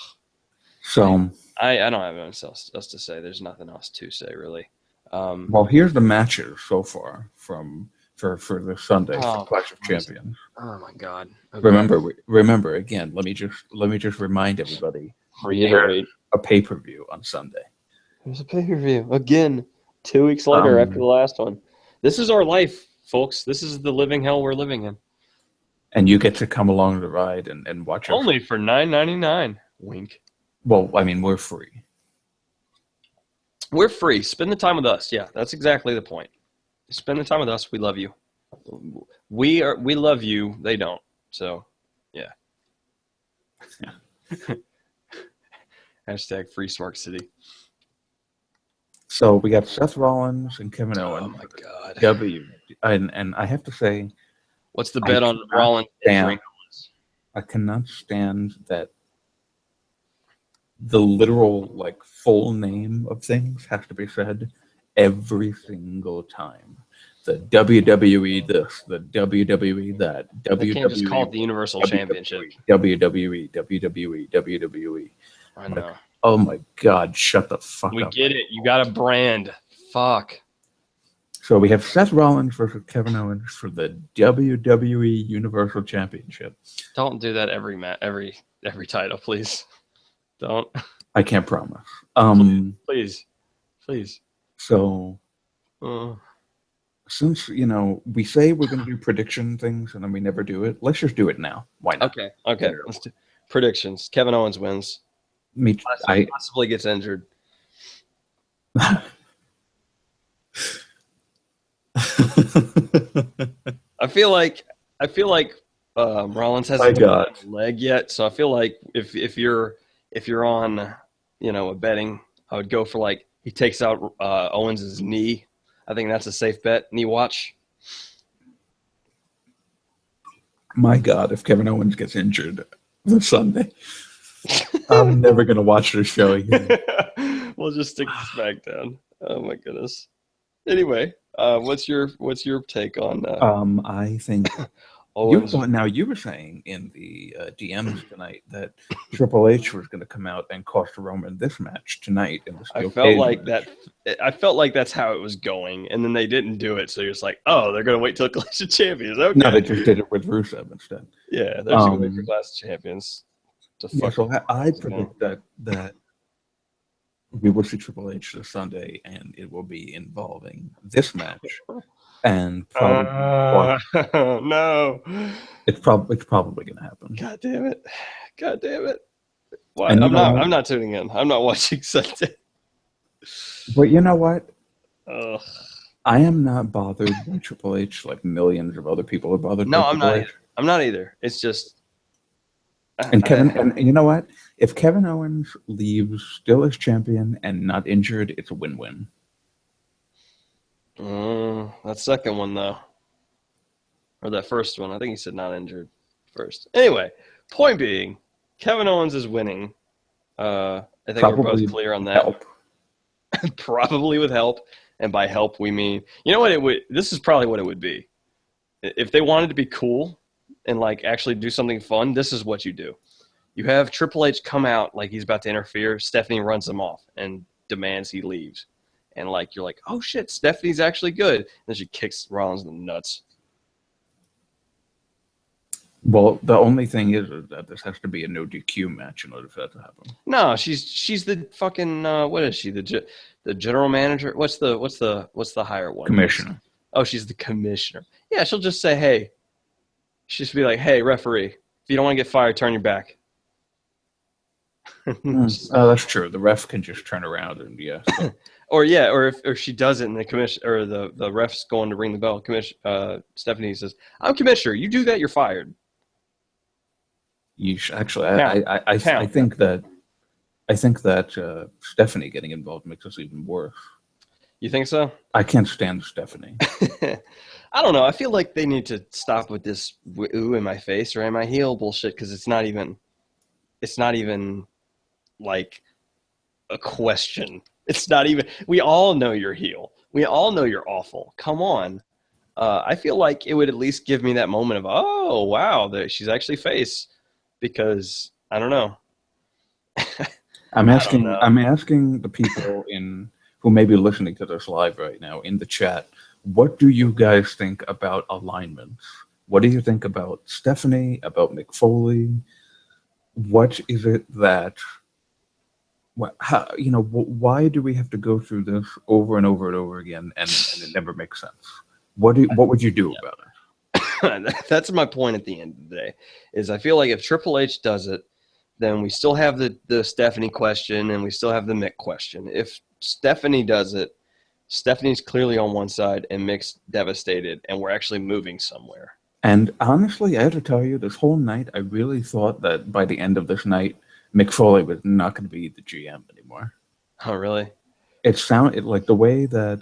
S1: So
S3: I don't have anything else to say. There's nothing else to say really.
S1: Well, here's the matches so far for the Sunday for Clash of Champions.
S3: Oh my God!
S1: Okay. Remember again. Let me just remind everybody.
S3: Reiterate
S1: a pay-per-view on Sunday.
S3: There's a pay-per-view again 2 weeks later after the last one. This is our life, folks. This is the living hell we're living in.
S1: And you get to come along the ride and watch.
S3: Only for $9.99. Wink.
S1: Well, I mean, we're free.
S3: We're free. Spend the time with us. Yeah, that's exactly the point. Spend the time with us. We love you. We love you. They don't. So, yeah. Hashtag free Smark City.
S1: So we got Seth Rollins and Kevin Owens.
S3: Oh my God.
S1: And I have to say,
S3: what's the bet on Rollins?
S1: I cannot stand that the literal full name of things has to be said every single time. The WWE this, the WWE that,
S3: WWE. They can't just call it the Universal Championship.
S1: WWE.
S3: I know.
S1: Oh my God! Shut the fuck up.
S3: We get it. You got a brand. Fuck.
S1: So we have Seth Rollins versus Kevin Owens for the WWE Universal Championship.
S3: Don't do that every title, please. Don't.
S1: I can't promise.
S3: Please.
S1: So, since we say we're going to do prediction things and then we never do it, let's just do it now. Why not?
S3: Okay. Let's do predictions. Kevin Owens wins.
S1: Me,
S3: possibly gets injured. I feel like Rollins
S1: My
S3: hasn't
S1: God.
S3: gotten a leg yet, so I feel like if you're on a betting, I would go for like he takes out Owens' knee. I think that's a safe bet. Knee watch.
S1: My God, if Kevin Owens gets injured this Sunday, I'm never going to watch this show again.
S3: We'll just stick to SmackDown. Oh my goodness. Anyway, what's your take on
S1: I think
S3: Owens?
S1: you were saying in the DMs tonight that Triple H was going to come out and cost Roman this match tonight in the
S3: I
S1: steel
S3: felt
S1: cage
S3: like
S1: match.
S3: I felt like that's how it was going, and then they didn't do it. So you're just like, oh, they're gonna wait till Clash of Champions. Okay,
S1: No, they just did it with Rusev instead.
S3: yeah, they're just gonna wait for Clash of Champions to
S1: Yeah,
S3: fuck.
S1: so I predict that we will see Triple H this Sunday, and it will be involving this match, and probably
S3: no,
S1: it's probably going to happen.
S3: God damn it, God damn it. Why?
S1: And you know
S3: I'm
S1: what?
S3: not tuning in. I'm not watching Sunday.
S1: But you know what?
S3: Ugh.
S1: I am not bothered by Triple H like millions of other people are bothered by
S3: No, I'm
S1: Triple
S3: not
S1: H.
S3: either. I'm not either. It's just
S1: And and you know what? If Kevin Owens leaves still as champion and not injured, it's a win-win.
S3: That second one though, or that first one. I think he said not injured first. Anyway, point being, Kevin Owens is winning. I think
S1: Probably
S3: we're both clear on that.
S1: help.
S3: Probably with help, and by help we mean, you know what it would. This is probably what it would be. If they wanted to be cool and like actually do something fun, this is what you do. You have Triple H come out like he's about to interfere. Stephanie runs him off and demands he leaves. And like you're like, oh shit, Stephanie's actually good. And then she kicks Rollins in the nuts.
S1: Well, the only thing is that this has to be a no DQ match in order for that to happen.
S3: No, she's the fucking what is she? The general manager? What's the higher one?
S1: Commissioner.
S3: Oh, she's the commissioner. Yeah, she'll just say, hey. She'll just be like, hey, referee, if you don't want to get fired, turn your back.
S1: Oh, that's true. The ref can just turn around and
S3: or if she does it and the commission or the ref's going to ring the bell, Stephanie says, I'm commissioner. You do that, you're fired.
S1: You should, actually, I think that Stephanie getting involved makes us even worse.
S3: You think so?
S1: I can't stand Stephanie.
S3: I don't know. I feel like they need to stop with this ooh in my face or in my heel bullshit because it's not even like a question. It's not even. We all know you're heel. We all know you're awful. Come on. I feel like it would at least give me that moment of, oh wow, that she's actually face. Because I don't know.
S1: I'm asking the people who may be listening to this live right now in the chat, what do you guys think about alignments? What do you think about Stephanie, about Mick Foley? What is it that, why do we have to go through this over and over and over again and it never makes sense? What would you do about it?
S3: That's my point at the end of the day, is I feel like if Triple H does it, then we still have the Stephanie question and we still have the Mick question. If Stephanie does it, Stephanie's clearly on one side and Mick's devastated and we're actually moving somewhere.
S1: And honestly, I have to tell you, this whole night, I really thought that by the end of this night, Mick Foley was not going to be the GM anymore.
S3: Oh, really?
S1: It sounded like the way that,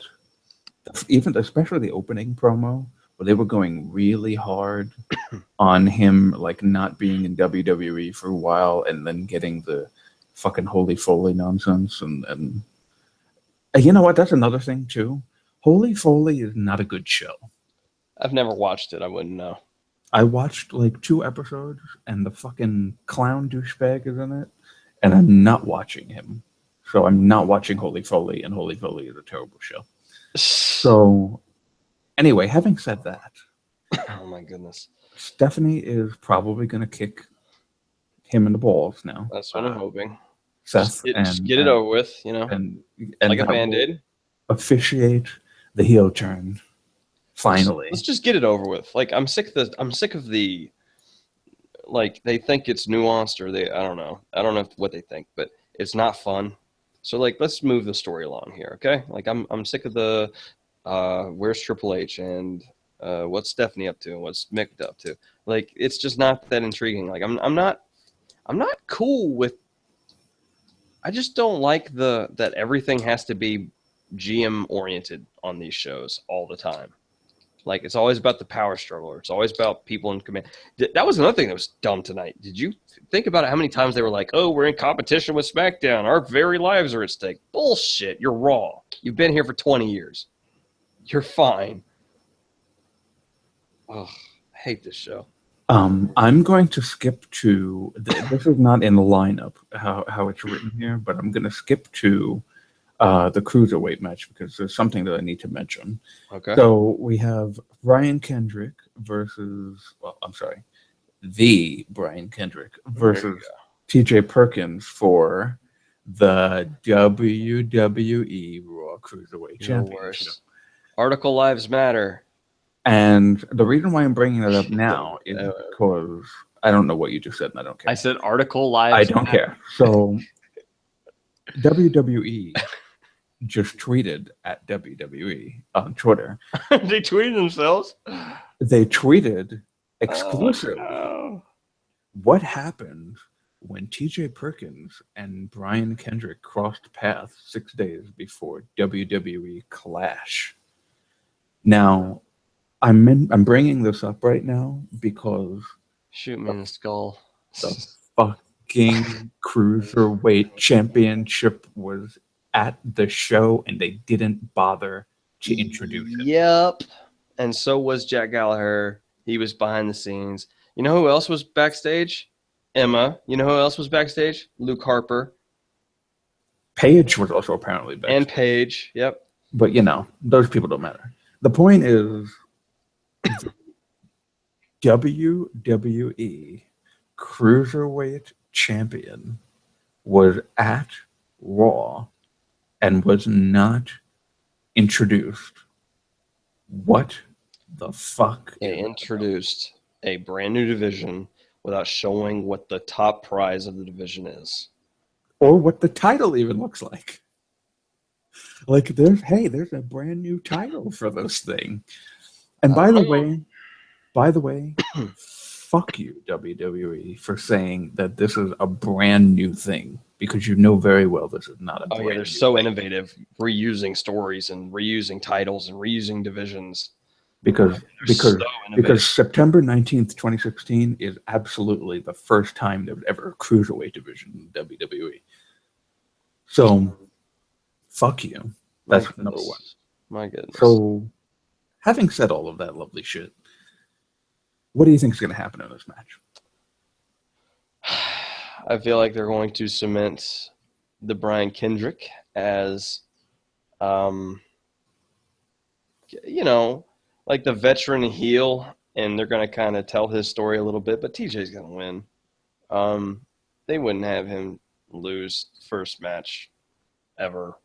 S1: especially the opening promo, where they were going really hard on him, like not being in WWE for a while, and then getting the fucking Holy Foley nonsense. And you know what? That's another thing too. Holy Foley is not a good show.
S3: I've never watched it. I wouldn't know.
S1: I watched like 2 episodes, and the fucking clown douchebag is in it, and I'm not watching him. So I'm not watching Holy Foley, and Holy Foley is a terrible show. So anyway, having said that,
S3: oh my goodness,
S1: Stephanie is probably going to kick him in the balls now.
S3: That's what I'm hoping.
S1: Seth,
S3: just get it over with,
S1: and
S3: like a Band-Aid.
S1: Officiate the heel turn. Finally,
S3: let's just get it over with. Like I'm sick of the like they think it's nuanced or I don't know what they think, but it's not fun. So like, let's move the story along here, okay? Like, I'm sick of the where's Triple H and what's Stephanie up to and what's Mick up to. Like, it's just not that intriguing. Like, I'm not cool with. I just don't like that everything has to be GM oriented on these shows all the time. Like, it's always about the power struggle, or it's always about people in command. That was another thing that was dumb tonight. Did you think about it? How many times they were like, "Oh, we're in competition with SmackDown. Our very lives are at stake." Bullshit. You're Raw. You've been here for 20 years. You're fine. Ugh, I hate this show.
S1: I'm going to skip to this is not in the lineup how it's written here, but I'm going to skip to the cruiserweight match because there's something that I need to mention.
S3: Okay.
S1: So we have Brian Kendrick versus, well, I'm sorry, the Brian Kendrick versus TJ Perkins for the WWE Raw Cruiserweight Championship.
S3: Article Lives Matter.
S1: And the reason why I'm bringing it up now is because I don't know what you just said, and I don't care.
S2: I said article lives.
S1: I don't care. So WWE just tweeted at WWE on Twitter.
S2: They tweeted themselves.
S1: They tweeted exclusive.
S2: Oh, no.
S1: What happened when TJ Perkins and Brian Kendrick crossed paths 6 days before WWE Clash? Now, I'm bringing this up right now because
S2: Shoot me in the skull.
S1: the fucking Cruiserweight Championship was at the show and they didn't bother to introduce it.
S3: Yep. And so was Jack Gallagher. He was behind the scenes. You know who else was backstage? Emma. You know who else was backstage? Luke Harper.
S1: Paige was also apparently backstage.
S3: And Paige. Yep.
S1: But, those people don't matter. The point is, WWE Cruiserweight Champion was at Raw and was not introduced. What the fuck?
S3: They introduced a brand new division without showing what the top prize of the division is.
S1: Or what the title even looks like. Like, there's a brand new title for this thing. And by the way, fuck you, WWE, for saying that this is a brand new thing, because you know very well this is not a brand new
S3: they're so
S1: thing.
S3: innovative, reusing stories and reusing titles and reusing divisions.
S1: Because
S3: So innovative.
S1: September 19th, 2016 is absolutely the first time there was ever a cruiserweight division in WWE. So, fuck you. That's number one.
S3: My goodness.
S1: So, having said all of that lovely shit, what do you think is going to happen in this match?
S3: I feel like they're going to cement the Brian Kendrick as, like the veteran heel, and they're going to kind of tell his story a little bit, but TJ's going to win. They wouldn't have him lose first match ever.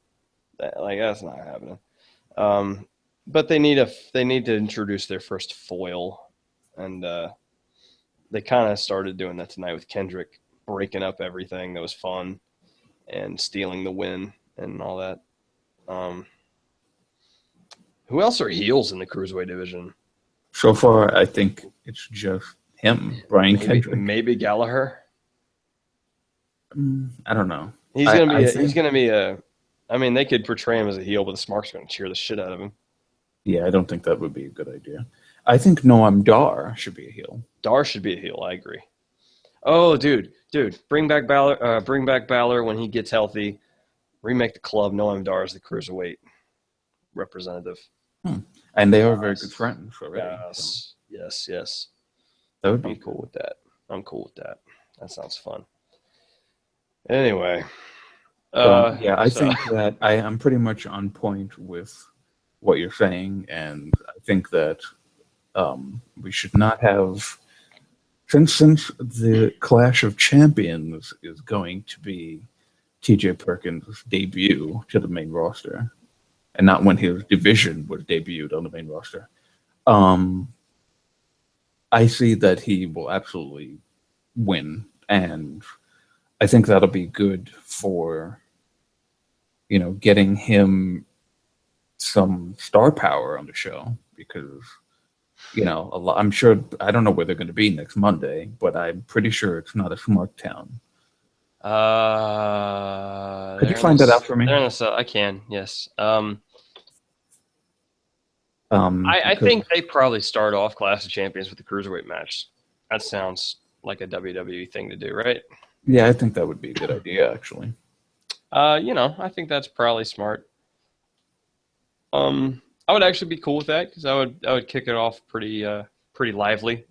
S3: That's not happening. But they need to introduce their first foil, and they kind of started doing that tonight with Kendrick breaking up everything that was fun and stealing the win and all that. Who else are heels in the Cruiserweight division?
S1: So far, I think it's just him, Brian Kendrick.
S3: Maybe Gallagher.
S1: I don't know.
S3: He's gonna be a. I mean, they could portray him as a heel, but the Smark's going to cheer the shit out of him.
S1: Yeah, I don't think that would be a good idea. I think Noam Dar should be a heel.
S3: Dar should be a heel. I agree. Oh, dude, bring back Balor. Bring back Balor when he gets healthy. Remake the club. Noam Dar is the Cruiserweight representative.
S1: And they are very good friends already.
S3: Yes.
S1: That would be
S3: I'm cool with that. That sounds fun. Anyway.
S1: I think that I am pretty much on point with what you're saying, and I think that we should not have, since the Clash of Champions is going to be TJ Perkins' debut to the main roster, and not when his division was debuted on the main roster. I see that he will absolutely win, and I think that'll be good for getting him some star power on the show because I'm sure I don't know where they're going to be next Monday, but I'm pretty sure it's not a Smark town. Could you find that out for me?
S2: They're in the I can, yes. I
S1: Because
S2: think they probably start off Clash of Champions with the Cruiserweight match. That sounds like a WWE thing to do, right?
S1: yeah, I think that would be a good idea actually.
S2: I think that's probably smart. I would actually be cool with that because I would kick it off pretty lively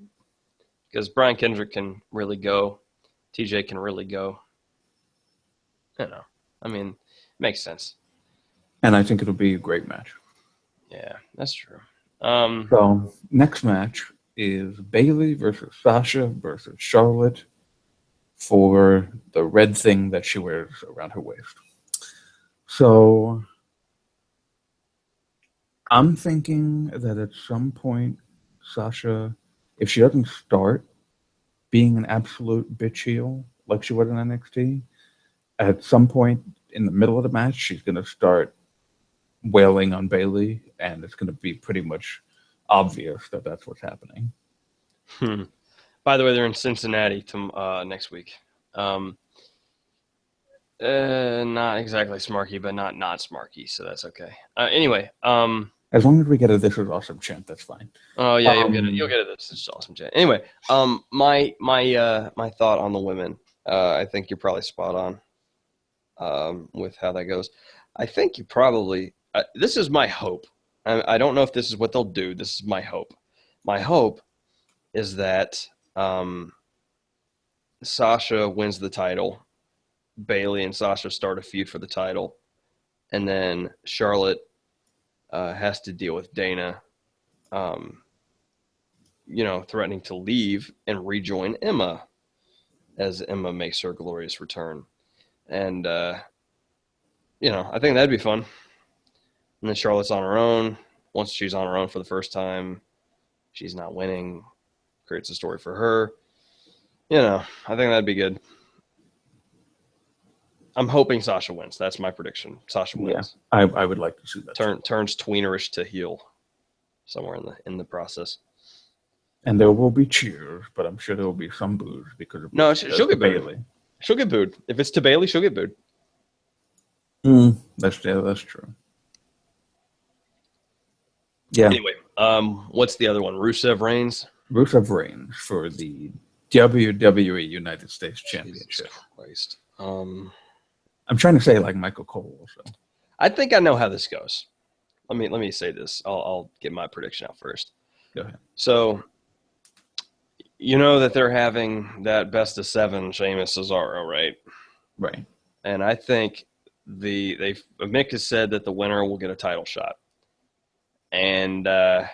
S2: because Brian Kendrick can really go, TJ can really go. I mean, it makes sense.
S1: And I think it'll be a great match.
S2: Yeah, that's true.
S1: So next match is Bayley versus Sasha versus Charlotte for the red thing that she wears around her waist. So I'm thinking that at some point, Sasha, if she doesn't start being an absolute bitch heel like she was in NXT, at some point in the middle of the match, she's going to start wailing on Bayley, and it's going to be pretty much obvious that that's what's happening.
S2: By the way, they're in Cincinnati next week. Not exactly Smarky, but not Smarky, so that's okay. Anyway,
S1: as long as we get a "This is awesome" chant, that's fine.
S2: Oh yeah, you'll get it. This is awesome chant. Anyway, my thought on the women. I think you're probably spot on with how that goes. I think you probably. This is my hope. I don't know if this is what they'll do. This is my hope. My hope is that Sasha wins the title. Bayley and Sasha start a feud for the title, and then Charlotte has to deal with Dana, threatening to leave and rejoin Emma as Emma makes her glorious return. And, I think that'd be fun. And then Charlotte's on her own. Once she's on her own for the first time, she's not winning. Creates a story for her. I think that'd be good. I'm hoping Sasha wins. That's my prediction. Sasha wins.
S1: Yeah, I would like to see that.
S2: Turns tweenerish to heel somewhere in the process.
S1: And there will be cheers, but I'm sure there will be some boos because of
S2: she'll get Bayley. She'll get booed. If it's to Bayley, she'll get booed.
S1: That's true. Yeah.
S2: Anyway, what's the other one? Rusev Reigns.
S1: Rusev Reigns for the WWE United States Championship.
S2: Jesus Christ.
S1: I'm trying to say like Michael Cole. So
S2: I think I know how this goes. Let me say this. I'll get my prediction out first.
S1: Go ahead.
S2: So, you know that they're having that best of 7 Sheamus Cesaro, right?
S1: Right.
S2: And I think Mick has said that the winner will get a title shot. And by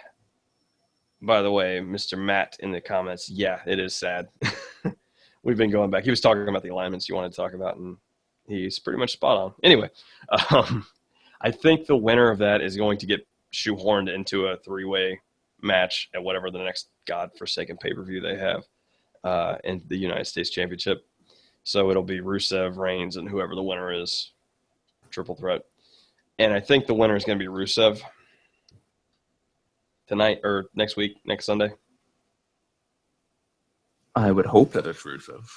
S2: the way, Mr. Matt in the comments, yeah, it is sad. We've been going back. He was talking about the alignments you wanted to talk about, and he's pretty much spot on. Anyway, I think the winner of that is going to get shoehorned into a 3-way match at whatever the next godforsaken pay-per-view they have in the United States Championship. So it'll be Rusev, Reigns, and whoever the winner is, triple threat. And I think the winner is going to be Rusev tonight or next week, next Sunday.
S1: I would hope that it's Rusev.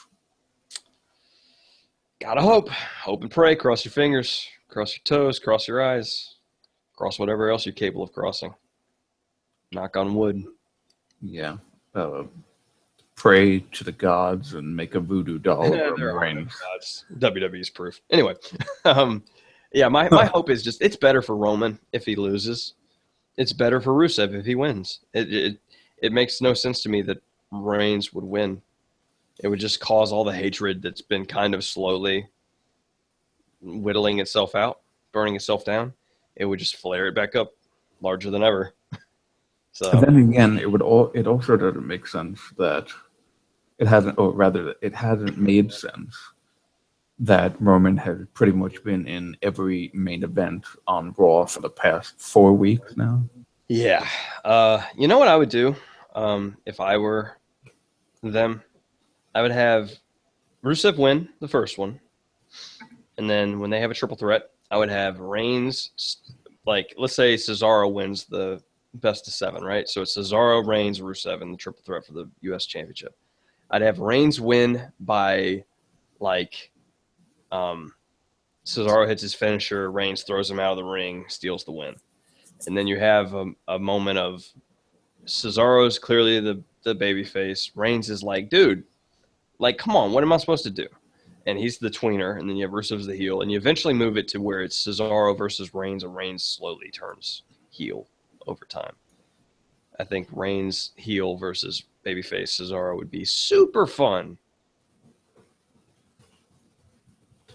S2: Gotta hope. Hope and pray. Cross your fingers. Cross your toes. Cross your eyes. Cross whatever else you're capable of crossing. Knock on wood.
S1: Yeah. Pray to the gods and make a voodoo doll.
S2: There are no gods. WWE's proof. Anyway, my hope is just it's better for Roman if he loses. It's better for Rusev if he wins. It makes no sense to me that Reigns would win. It would just cause all the hatred that's been kind of slowly whittling itself out, burning itself down. It would just flare it back up larger than ever. So
S1: and then again, it also doesn't make sense that it hasn't made sense that Roman has pretty much been in every main event on Raw for the past 4 weeks now.
S2: Yeah. You know what I would do if I were them? I would have Rusev win the first one. And then when they have a triple threat,
S3: I would have Reigns, like, let's say Cesaro wins the best of 7, right? So it's Cesaro, Reigns, Rusev, and the triple threat for the U.S. Championship. I'd have Reigns win by, like, Cesaro hits his finisher, Reigns throws him out of the ring, steals the win. And then you have a moment of Cesaro's clearly the baby face. Reigns is like, dude, like, come on, what am I supposed to do? And he's the tweener, and then you have Rusev's the heel, and you eventually move it to where it's Cesaro versus Reigns, and Reigns slowly turns heel over time. I think Reigns heel versus babyface Cesaro would be super fun.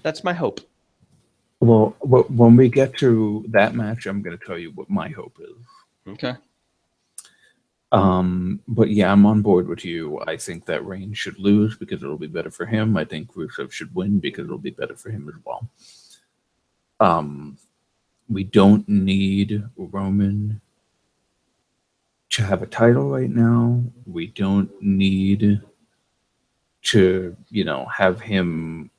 S3: That's my hope.
S1: Well, when we get to that match, I'm going to tell you what my hope is.
S3: Okay.
S1: But yeah, I'm on board with you. I think that Reigns should lose because it'll be better for him. I think Rusev should win because it'll be better for him as well. We don't need Roman to have a title right now. We don't need to, have him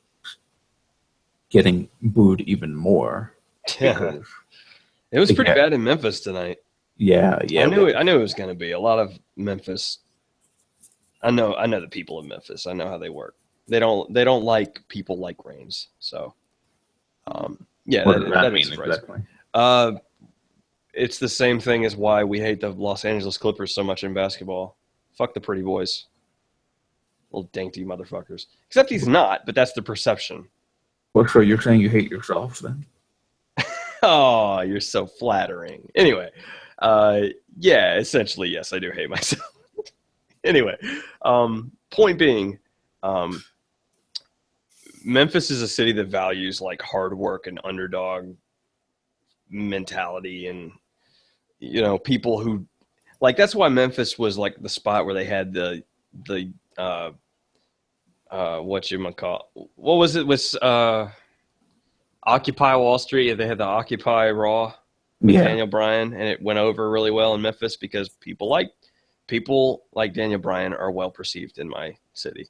S1: getting booed even more.
S3: Yeah. It was pretty bad in Memphis tonight.
S1: Yeah.
S3: I knew it was going to be a lot of Memphis. I know the people of Memphis. I know how they work. They don't like people like Reigns. So, yeah,
S1: what does that
S3: is
S1: mean
S3: surprising.
S1: exactly?
S3: It's the same thing as why we hate the Los Angeles Clippers so much in basketball. Fuck the pretty boys, little dainty motherfuckers. Except he's not, but that's the perception.
S1: Well, so you're saying you hate yourself then?
S3: Oh, you're so flattering. Anyway, yeah, essentially, yes, I do hate myself. Anyway, point being, Memphis is a city that values like hard work and underdog mentality, and people who like, that's why Memphis was like the spot where they had the what was it was Occupy Wall Street. They had the Occupy Raw with Daniel Bryan, and it went over really well in Memphis because people like Daniel Bryan are well perceived in my city.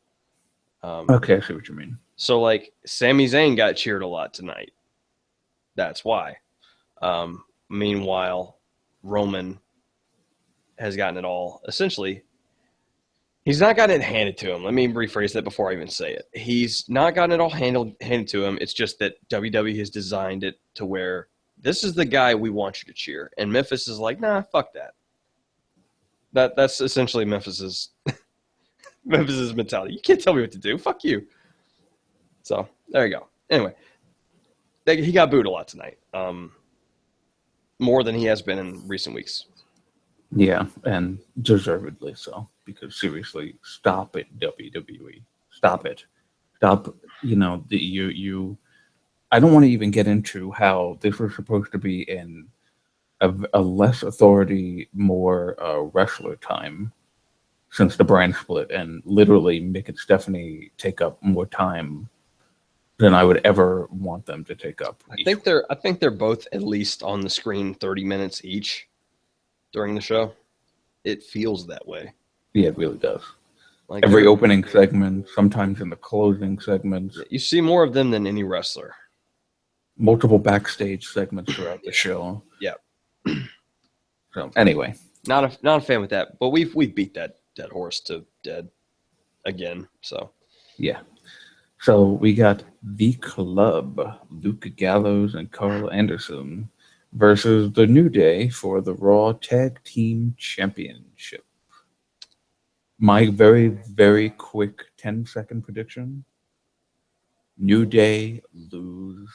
S1: Okay, I see what you mean.
S3: So like Sami Zayn got cheered a lot tonight. That's why. Meanwhile, Roman has gotten it all. Essentially, he's not gotten it handed to him. Let me rephrase that before I even say it. He's not gotten it all handed to him. It's just that WWE has designed it to where this is the guy we want you to cheer. And Memphis is like, nah, fuck that. That's essentially Memphis's mentality. You can't tell me what to do. Fuck you. So there you go. Anyway, he got booed a lot tonight. More than he has been in recent weeks.
S1: Yeah, and deservedly so. Because seriously, stop it, WWE. Stop it. Stop. I don't want to even get into how this was supposed to be in a less authority, more wrestler time since the brand split, and literally Mick and Stephanie take up more time than I would ever want them to take up.
S3: I think they're both at least on the screen 30 minutes each during the show. It feels that way.
S1: Yeah, it really does.
S3: Like
S1: every opening segment, sometimes in the closing segments.
S3: You see more of them than any wrestler.
S1: Multiple backstage segments throughout the show.
S3: Yeah.
S1: So anyway,
S3: not a fan with that, but we've beat that dead horse to dead again. So
S1: yeah. So we got The Club, Luke Gallows and Carl Anderson versus The New Day for the Raw Tag Team Championship. My very, very quick 10-second prediction. New Day lose,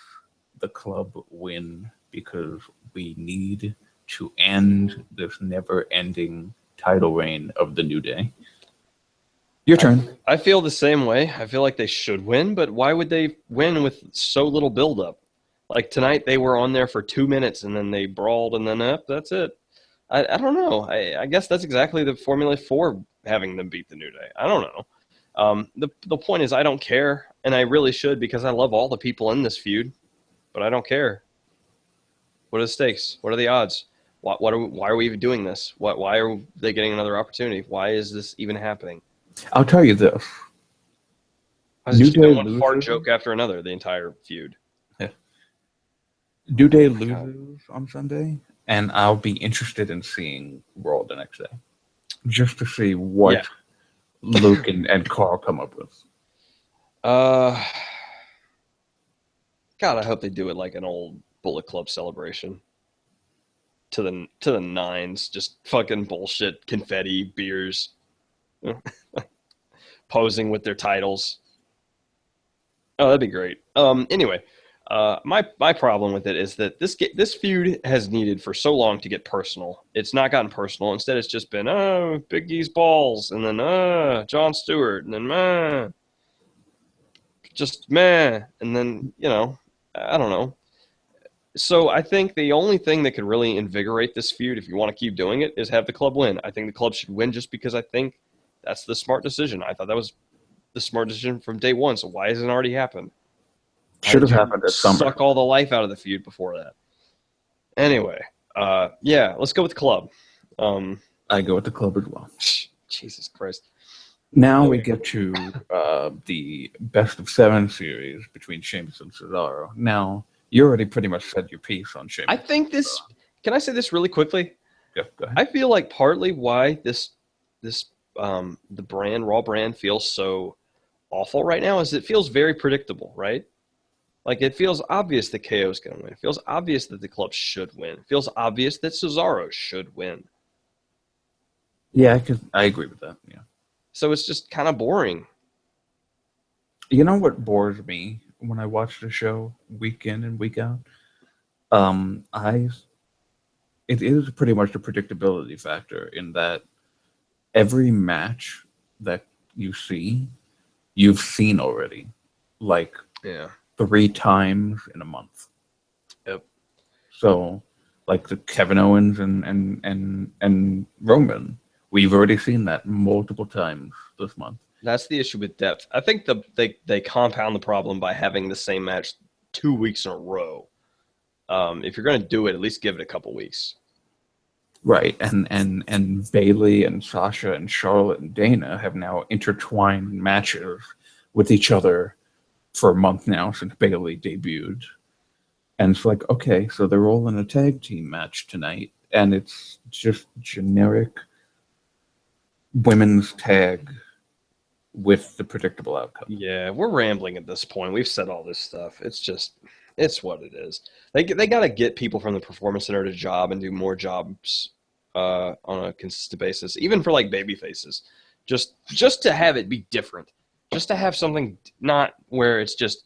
S1: The Club win, because we need to end this never-ending title reign of The New Day. Your turn.
S3: I feel the same way. I feel like they should win, but why would they win with so little buildup? Like tonight, they were on there for 2 minutes, and then they brawled, and then that's it. I don't know. I guess that's exactly the formula for having them beat the New Day. I don't know. The point is, I don't care, and I really should, because I love all the people in this feud, but I don't care. What are the stakes? What are the odds? Why are we even doing this? Why are they getting another opportunity? Why is this even happening?
S1: I'll tell you this.
S3: I was just doing one fart joke after another the entire feud.
S1: Yeah. Do they
S3: my God.
S1: lose on Sunday? And I'll be interested in seeing Raw the next day, just to see
S3: Yeah.
S1: what Luke and Carl come up with.
S3: Uh, God, I hope they do it like an old Bullet Club celebration to the nines. Just fucking bullshit, confetti, beers, posing with their titles. Oh, that'd be great. Anyway, my problem with it is that this feud has needed for so long to get personal. It's not gotten personal. Instead, it's just been Big E's balls, and then Jon Stewart, and then just meh, and then I don't know. So I think the only thing that could really invigorate this feud, if you want to keep doing it, is have the club win. I think the club should win just because I think that's the smart decision. I thought that was the smart decision from day one. So why hasn't it already happened? Why
S1: Should
S3: did
S1: have
S3: you
S1: happened at Summer.
S3: suck all the life out of the feud before that? Anyway, yeah, let's go with the club.
S1: I go with the club as well.
S3: Jesus Christ.
S1: Now we
S3: Okay.
S1: get to the best of 7 series between Sheamus and Cesaro. Now, you already pretty much said your piece on Sheamus.
S3: I think this. Can I say this really quickly?
S1: Yeah, go ahead.
S3: I feel like partly why this the brand Raw brand feels so awful right now is it feels very predictable, right? Like it feels obvious that KO is going to win. It feels obvious that the club should win. It feels obvious that Cesaro should win.
S1: Yeah, I agree with that. Yeah.
S3: So it's just kind of boring.
S1: You know what bores me when I watch the show week in and week out? It is pretty much the predictability factor in that every match that you see, you've seen already, like
S3: Yeah.
S1: 3 times in a month.
S3: Yep.
S1: So, like the Kevin Owens and Roman, we've already seen that multiple times this month.
S3: That's the issue with depth. I think they compound the problem by having the same match 2 weeks in a row. If you're going to do it, at least give it a couple weeks.
S1: Right, and Bailey and Sasha and Charlotte and Dana have now intertwined matches with each other for a month now since Bailey debuted. And it's like, okay, so they're all in a tag team match tonight, and it's just generic women's tag with the predictable outcome.
S3: Yeah, we're rambling at this point. We've said all this stuff. It's what it is. They got to get people from the performance center to job and do more jobs on a consistent basis, even for like baby faces, just to have it be different, just to have something not where it's just,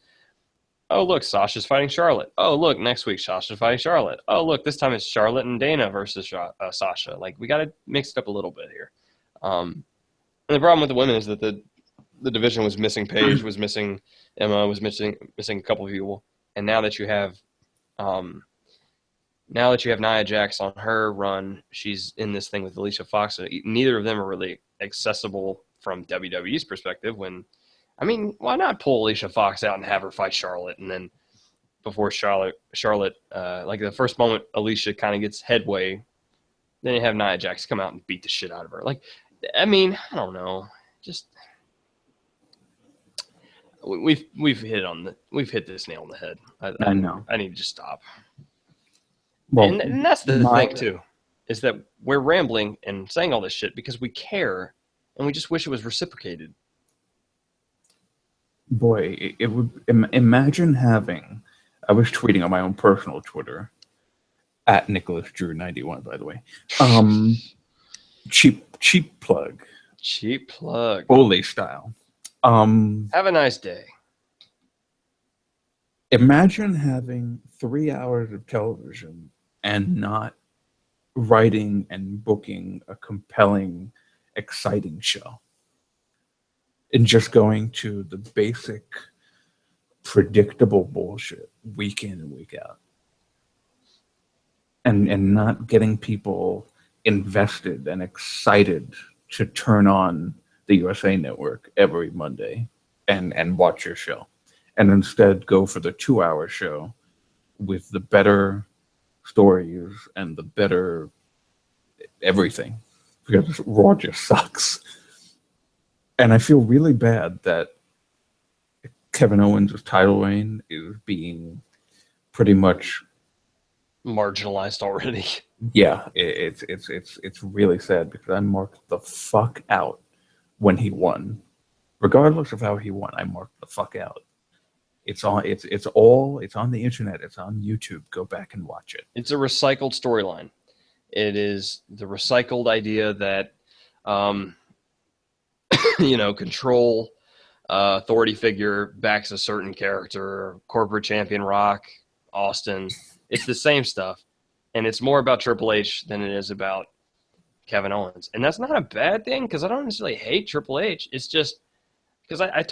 S3: oh look, Sasha's fighting Charlotte. Oh look, next week Sasha's fighting Charlotte. Oh look, this time it's Charlotte and Dana versus Sasha. Like we got to mix it up a little bit here. And the problem with the women is that the division was missing Paige, was missing Emma, was missing a couple of people, and now that you have Nia Jax on her run, she's in this thing with Alicia Fox. So neither of them are really accessible from WWE's perspective. Why not pull Alicia Fox out and have her fight Charlotte, and then before Charlotte, like the first moment Alicia kind of gets headway, then you have Nia Jax come out and beat the shit out of her. Like, I don't know, just. We've hit this nail on the head.
S1: I know.
S3: I need to just stop.
S1: Well,
S3: And that's the thing too, is that we're rambling and saying all this shit because we care, and we just wish it was reciprocated.
S1: Boy, it would imagine having. I was tweeting on my own personal Twitter at NicholasDrew91, by the way. Cheap plug.
S3: Cheap plug.
S1: Ole style.
S3: Have a nice day.
S1: Imagine having 3 hours of television and not writing and booking a compelling, exciting show. And just going to the basic, predictable bullshit week in and week out. And not getting people invested and excited to turn on the USA Network every Monday and watch your show. And instead go for the 2-hour show with the better stories and the better everything. Because Raw just sucks. And I feel really bad that Kevin Owens' title reign is being pretty much
S3: marginalized already.
S1: Yeah, it's really sad because I marked the fuck out when he won. Regardless of how he won, I marked the fuck out. It's on the internet. It's on YouTube. Go back and watch it.
S3: It's a recycled storyline. It is the recycled idea that, um, control authority figure backs a certain character, corporate champion Rock, Austin. It's the same stuff. And it's more about Triple H than it is about Kevin Owens. And that's not a bad thing because I don't necessarily hate Triple H. It's just because I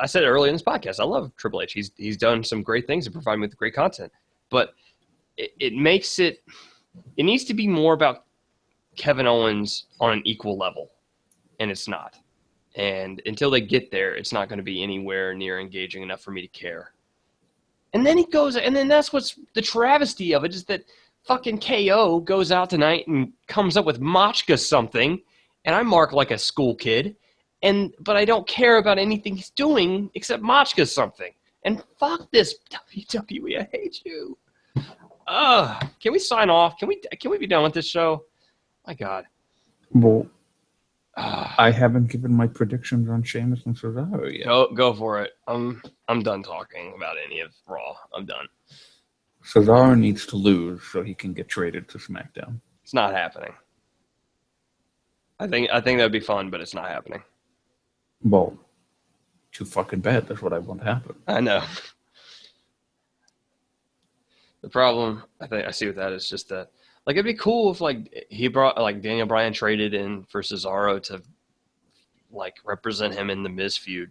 S3: said it earlier in this podcast, I love Triple H. He's done some great things and provided me with great content. But it makes it needs to be more about Kevin Owens on an equal level. And it's not. And until they get there, it's not going to be anywhere near engaging enough for me to care. And then that's what's the travesty of it is that fucking KO goes out tonight and comes up with Machka something, and I mark like a school kid, but I don't care about anything he's doing except Machka something. And fuck this WWE, I hate you. Can we sign off? Can we be done with this show? My God.
S1: Well, I haven't given my predictions on Sheamus and Cesaro yet.
S3: Go for it. I'm done talking about any of Raw. I'm done.
S1: Cesaro needs to lose so he can get traded to SmackDown.
S3: It's not happening. I think that'd be fun, but it's not happening.
S1: Well, too fucking bad. That's what I want to happen.
S3: I know. The problem I see with that is just that, like, it'd be cool if he brought Daniel Bryan traded in for Cesaro to represent him in the Miz feud.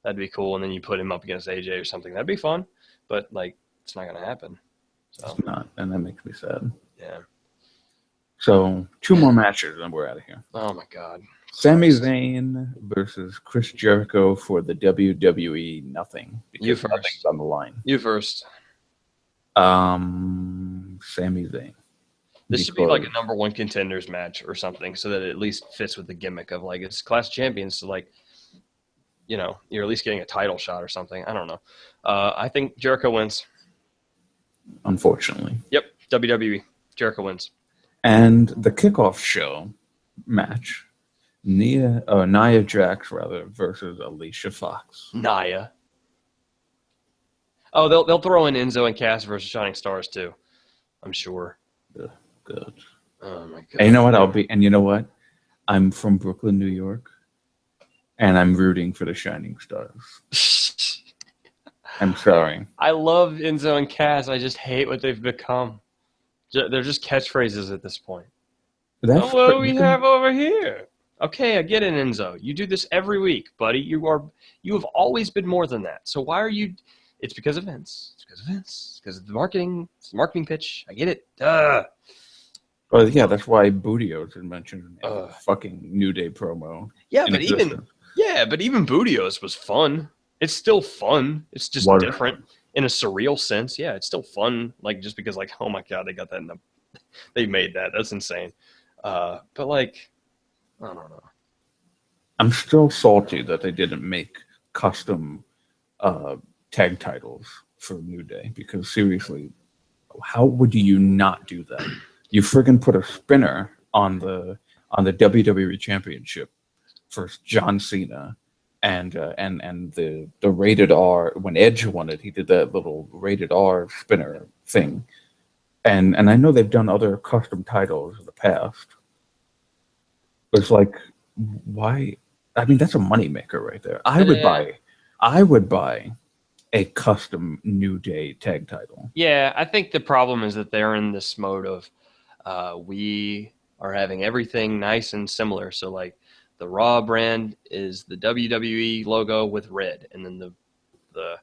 S3: That'd be cool, and then you put him up against AJ or something. That'd be fun, but it's not gonna happen. So.
S1: It's not, and that makes me sad.
S3: Yeah.
S1: So 2 more matches, and we're out of here.
S3: Oh my God.
S1: Sami Zayn versus Chris Jericho for the WWE nothing.
S3: You first.
S1: Nothing's on the line.
S3: You first.
S1: Sami Zayn.
S3: This should be like a number 1 contenders match or something, so that it at least fits with the gimmick of it's Clash of Champions. So you're at least getting a title shot or something. I don't know. I think Jericho wins.
S1: Unfortunately.
S3: Yep. WWE. Jericho wins.
S1: And the kickoff show match, Nia Jax versus Alicia Fox.
S3: Nia. Oh, they'll throw in Enzo and Cass versus Shining Stars too. I'm sure.
S1: Good.
S3: Oh my God.
S1: And you know what? I'm from Brooklyn, New York, and I'm rooting for the Shining Stars. I'm sorry.
S3: I love Enzo and Cass. I just hate what they've become. They're just catchphrases at this point. What do we have over here? Okay, I get it, Enzo. You do this every week, buddy. You have always been more than that. So why are you? It's because of Vince. It's because of Vince. It's because of the marketing. It's the marketing pitch. I get it. Duh.
S1: Well, yeah, that's why Bootios is mentioned in the fucking New Day promo.
S3: Yeah, but even Bootios was fun. It's still fun. It's just different in a surreal sense. Yeah, it's still fun. Just because oh my God, they got that they made that. That's insane. But I don't know.
S1: I'm still salty that they didn't make custom tag titles for New Day, because seriously, how would you not do that? You friggin' put a spinner on the WWE Championship for John Cena, and the rated R. When Edge won it, he did that little rated R spinner thing, and I know they've done other custom titles in the past. But it's why? I mean, that's a moneymaker right there. I would buy a custom New Day tag title.
S3: Yeah, I think the problem is that they're in this mode of we are having everything nice and similar. So the Raw brand is the WWE logo with red, and then the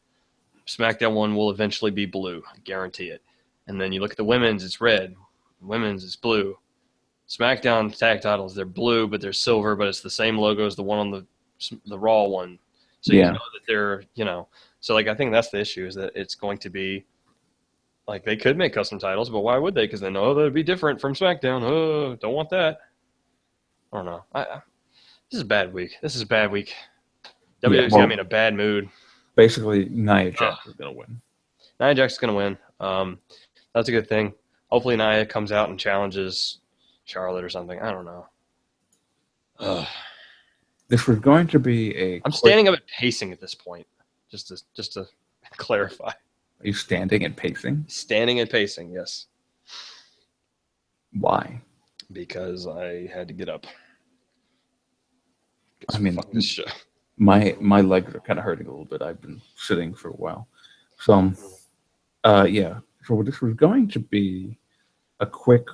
S3: SmackDown one will eventually be blue. I guarantee it. And then you look at the women's, it's red. Women's is blue. SmackDown tag titles, they're blue, but they're silver, but it's the same logo as the one on the Raw one. So you know that they're, So I think that's the issue, is that it's going to be they could make custom titles, but why would they? Because they know that would be different from SmackDown. Oh, don't want that. I don't know. This is a bad week. WWE's got me in a bad mood.
S1: Basically, Nia Jax is going to win.
S3: Nia Jax is going to win. That's a good thing. Hopefully Nia comes out and challenges Charlotte or something. I don't know. Ugh.
S1: This was going to be a.
S3: I'm standing up and pacing at this point, just to clarify.
S1: Are you standing and pacing?
S3: Standing and pacing, yes.
S1: Why?
S3: Because I had to get up.
S1: I mean,
S3: Fuck this show.
S1: my legs are kind of hurting a little bit. I've been sitting for a while. So, yeah. So this was going to be a quick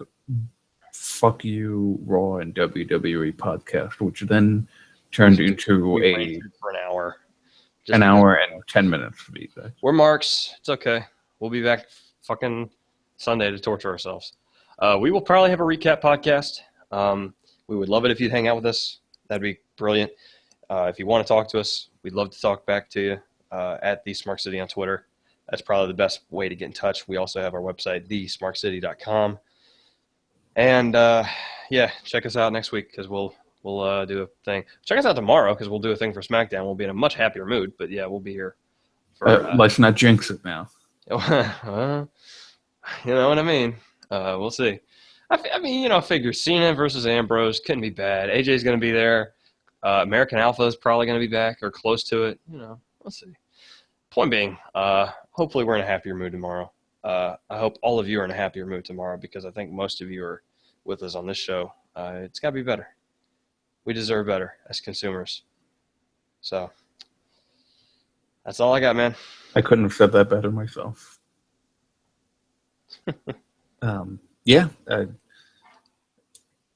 S1: fuck you Raw and WWE podcast, which then turned into
S3: We ran through for an hour. Just
S1: an hour and 10 minutes to be exact.
S3: We're marks. It's okay. We'll be back fucking Sunday to torture ourselves. We will probably have a recap podcast. We would love it if you'd hang out with us. That'd be brilliant. If you want to talk to us, we'd love to talk back to you at the Smark City on Twitter. That's probably the best way to get in touch. We also have our website, thesmarkcity.com. And, yeah, check us out next week because we'll do a thing. Check us out tomorrow because we'll do a thing for SmackDown. We'll be in a much happier mood. But, yeah, we'll be here.
S1: Let's not jinx it now.
S3: You know what I mean? We'll see. I mean, figure Cena versus Ambrose couldn't be bad. AJ's going to be there. American Alpha is probably going to be back or close to it. We'll see. Point being, hopefully we're in a happier mood tomorrow. I hope all of you are in a happier mood tomorrow because I think most of you are with us on this show. It's got to be better. We deserve better as consumers. So that's all I got, man.
S1: I couldn't have said that better myself. Yeah.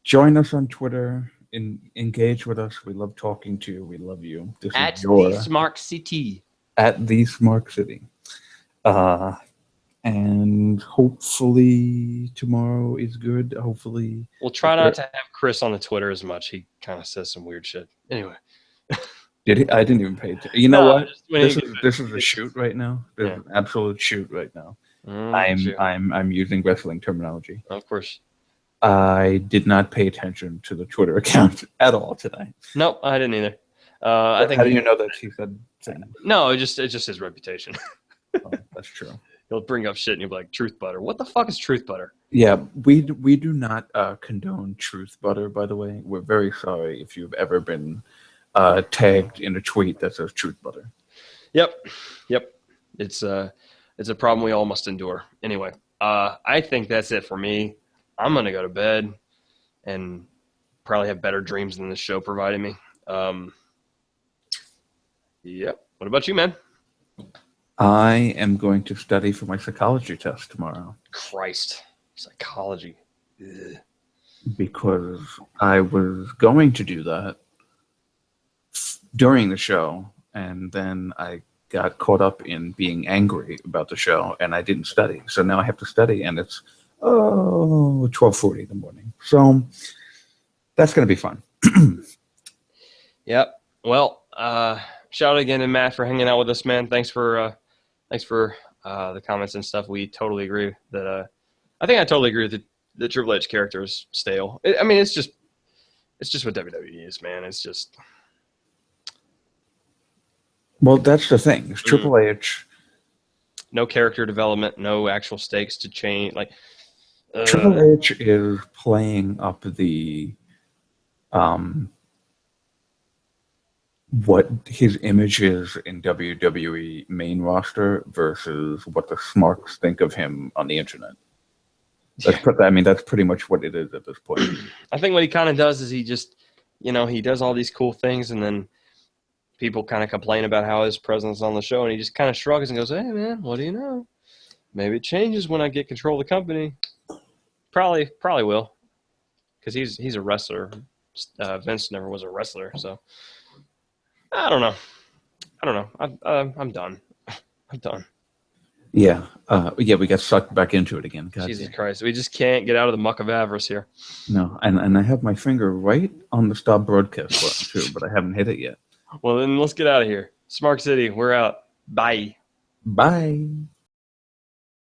S1: Join us on Twitter. Engage with us. We love talking to you. We love you. This
S3: at
S1: is your,
S3: the Smark City.
S1: At the Smark City. And hopefully tomorrow is good. Hopefully.
S3: We'll try not to have Chris on the Twitter as much. He kind of says some weird shit. Anyway.
S1: Did he? I didn't even pay attention. You know what? This is a shoot right now. This is an absolute shoot right now. I'm using wrestling terminology.
S3: Of course.
S1: I did not pay attention to the Twitter account at all tonight.
S3: Nope, I didn't either.
S1: I think. How do you know that he said?
S3: No, it's just his reputation.
S1: Oh, that's true.
S3: He'll bring up shit and you'll be like, truth butter. What the fuck is truth butter?
S1: Yeah, we do not condone truth butter, by the way. We're very sorry if you've ever been tagged in a tweet that says truth butter.
S3: Yep. It's a problem we all must endure. Anyway, I think that's it for me. I'm going to go to bed and probably have better dreams than this show provided me. Yep. What about you, man?
S1: I am going to study for my psychology test tomorrow.
S3: Christ. Psychology. Ugh.
S1: Because I was going to do that during the show, and then I got caught up in being angry about the show, and I didn't study. So now I have to study, and it's 12:40 in the morning. So that's going to be fun.
S3: Yep. Well, shout out again to Matt for hanging out with us, man. Thanks for the comments and stuff. We totally agree that I think I totally agree with the Triple H character is stale. It's just what WWE is, man. It's just.
S1: Well, that's the thing. It's Triple H.
S3: No character development, no actual stakes to change.
S1: Triple H is playing up the what his image is in WWE main roster versus what the Smarks think of him on the internet. That's pretty much what it is at this point.
S3: I think what he kind of does is he just, he does all these cool things and then people kind of complain about how his presence is on the show and he just kind of shrugs and goes, hey, man, what do you know? Maybe it changes when I get control of the company. Probably will, because he's a wrestler. Vince never was a wrestler, so I don't know. I'm done. I'm done.
S1: Yeah, we got sucked back into it again. God
S3: Jesus Christ, we just can't get out of the muck of avarice here.
S1: No, and I have my finger right on the stop broadcast button too, but I haven't hit it yet.
S3: Well, then let's get out of here. Smark City, we're out. Bye.
S1: Bye.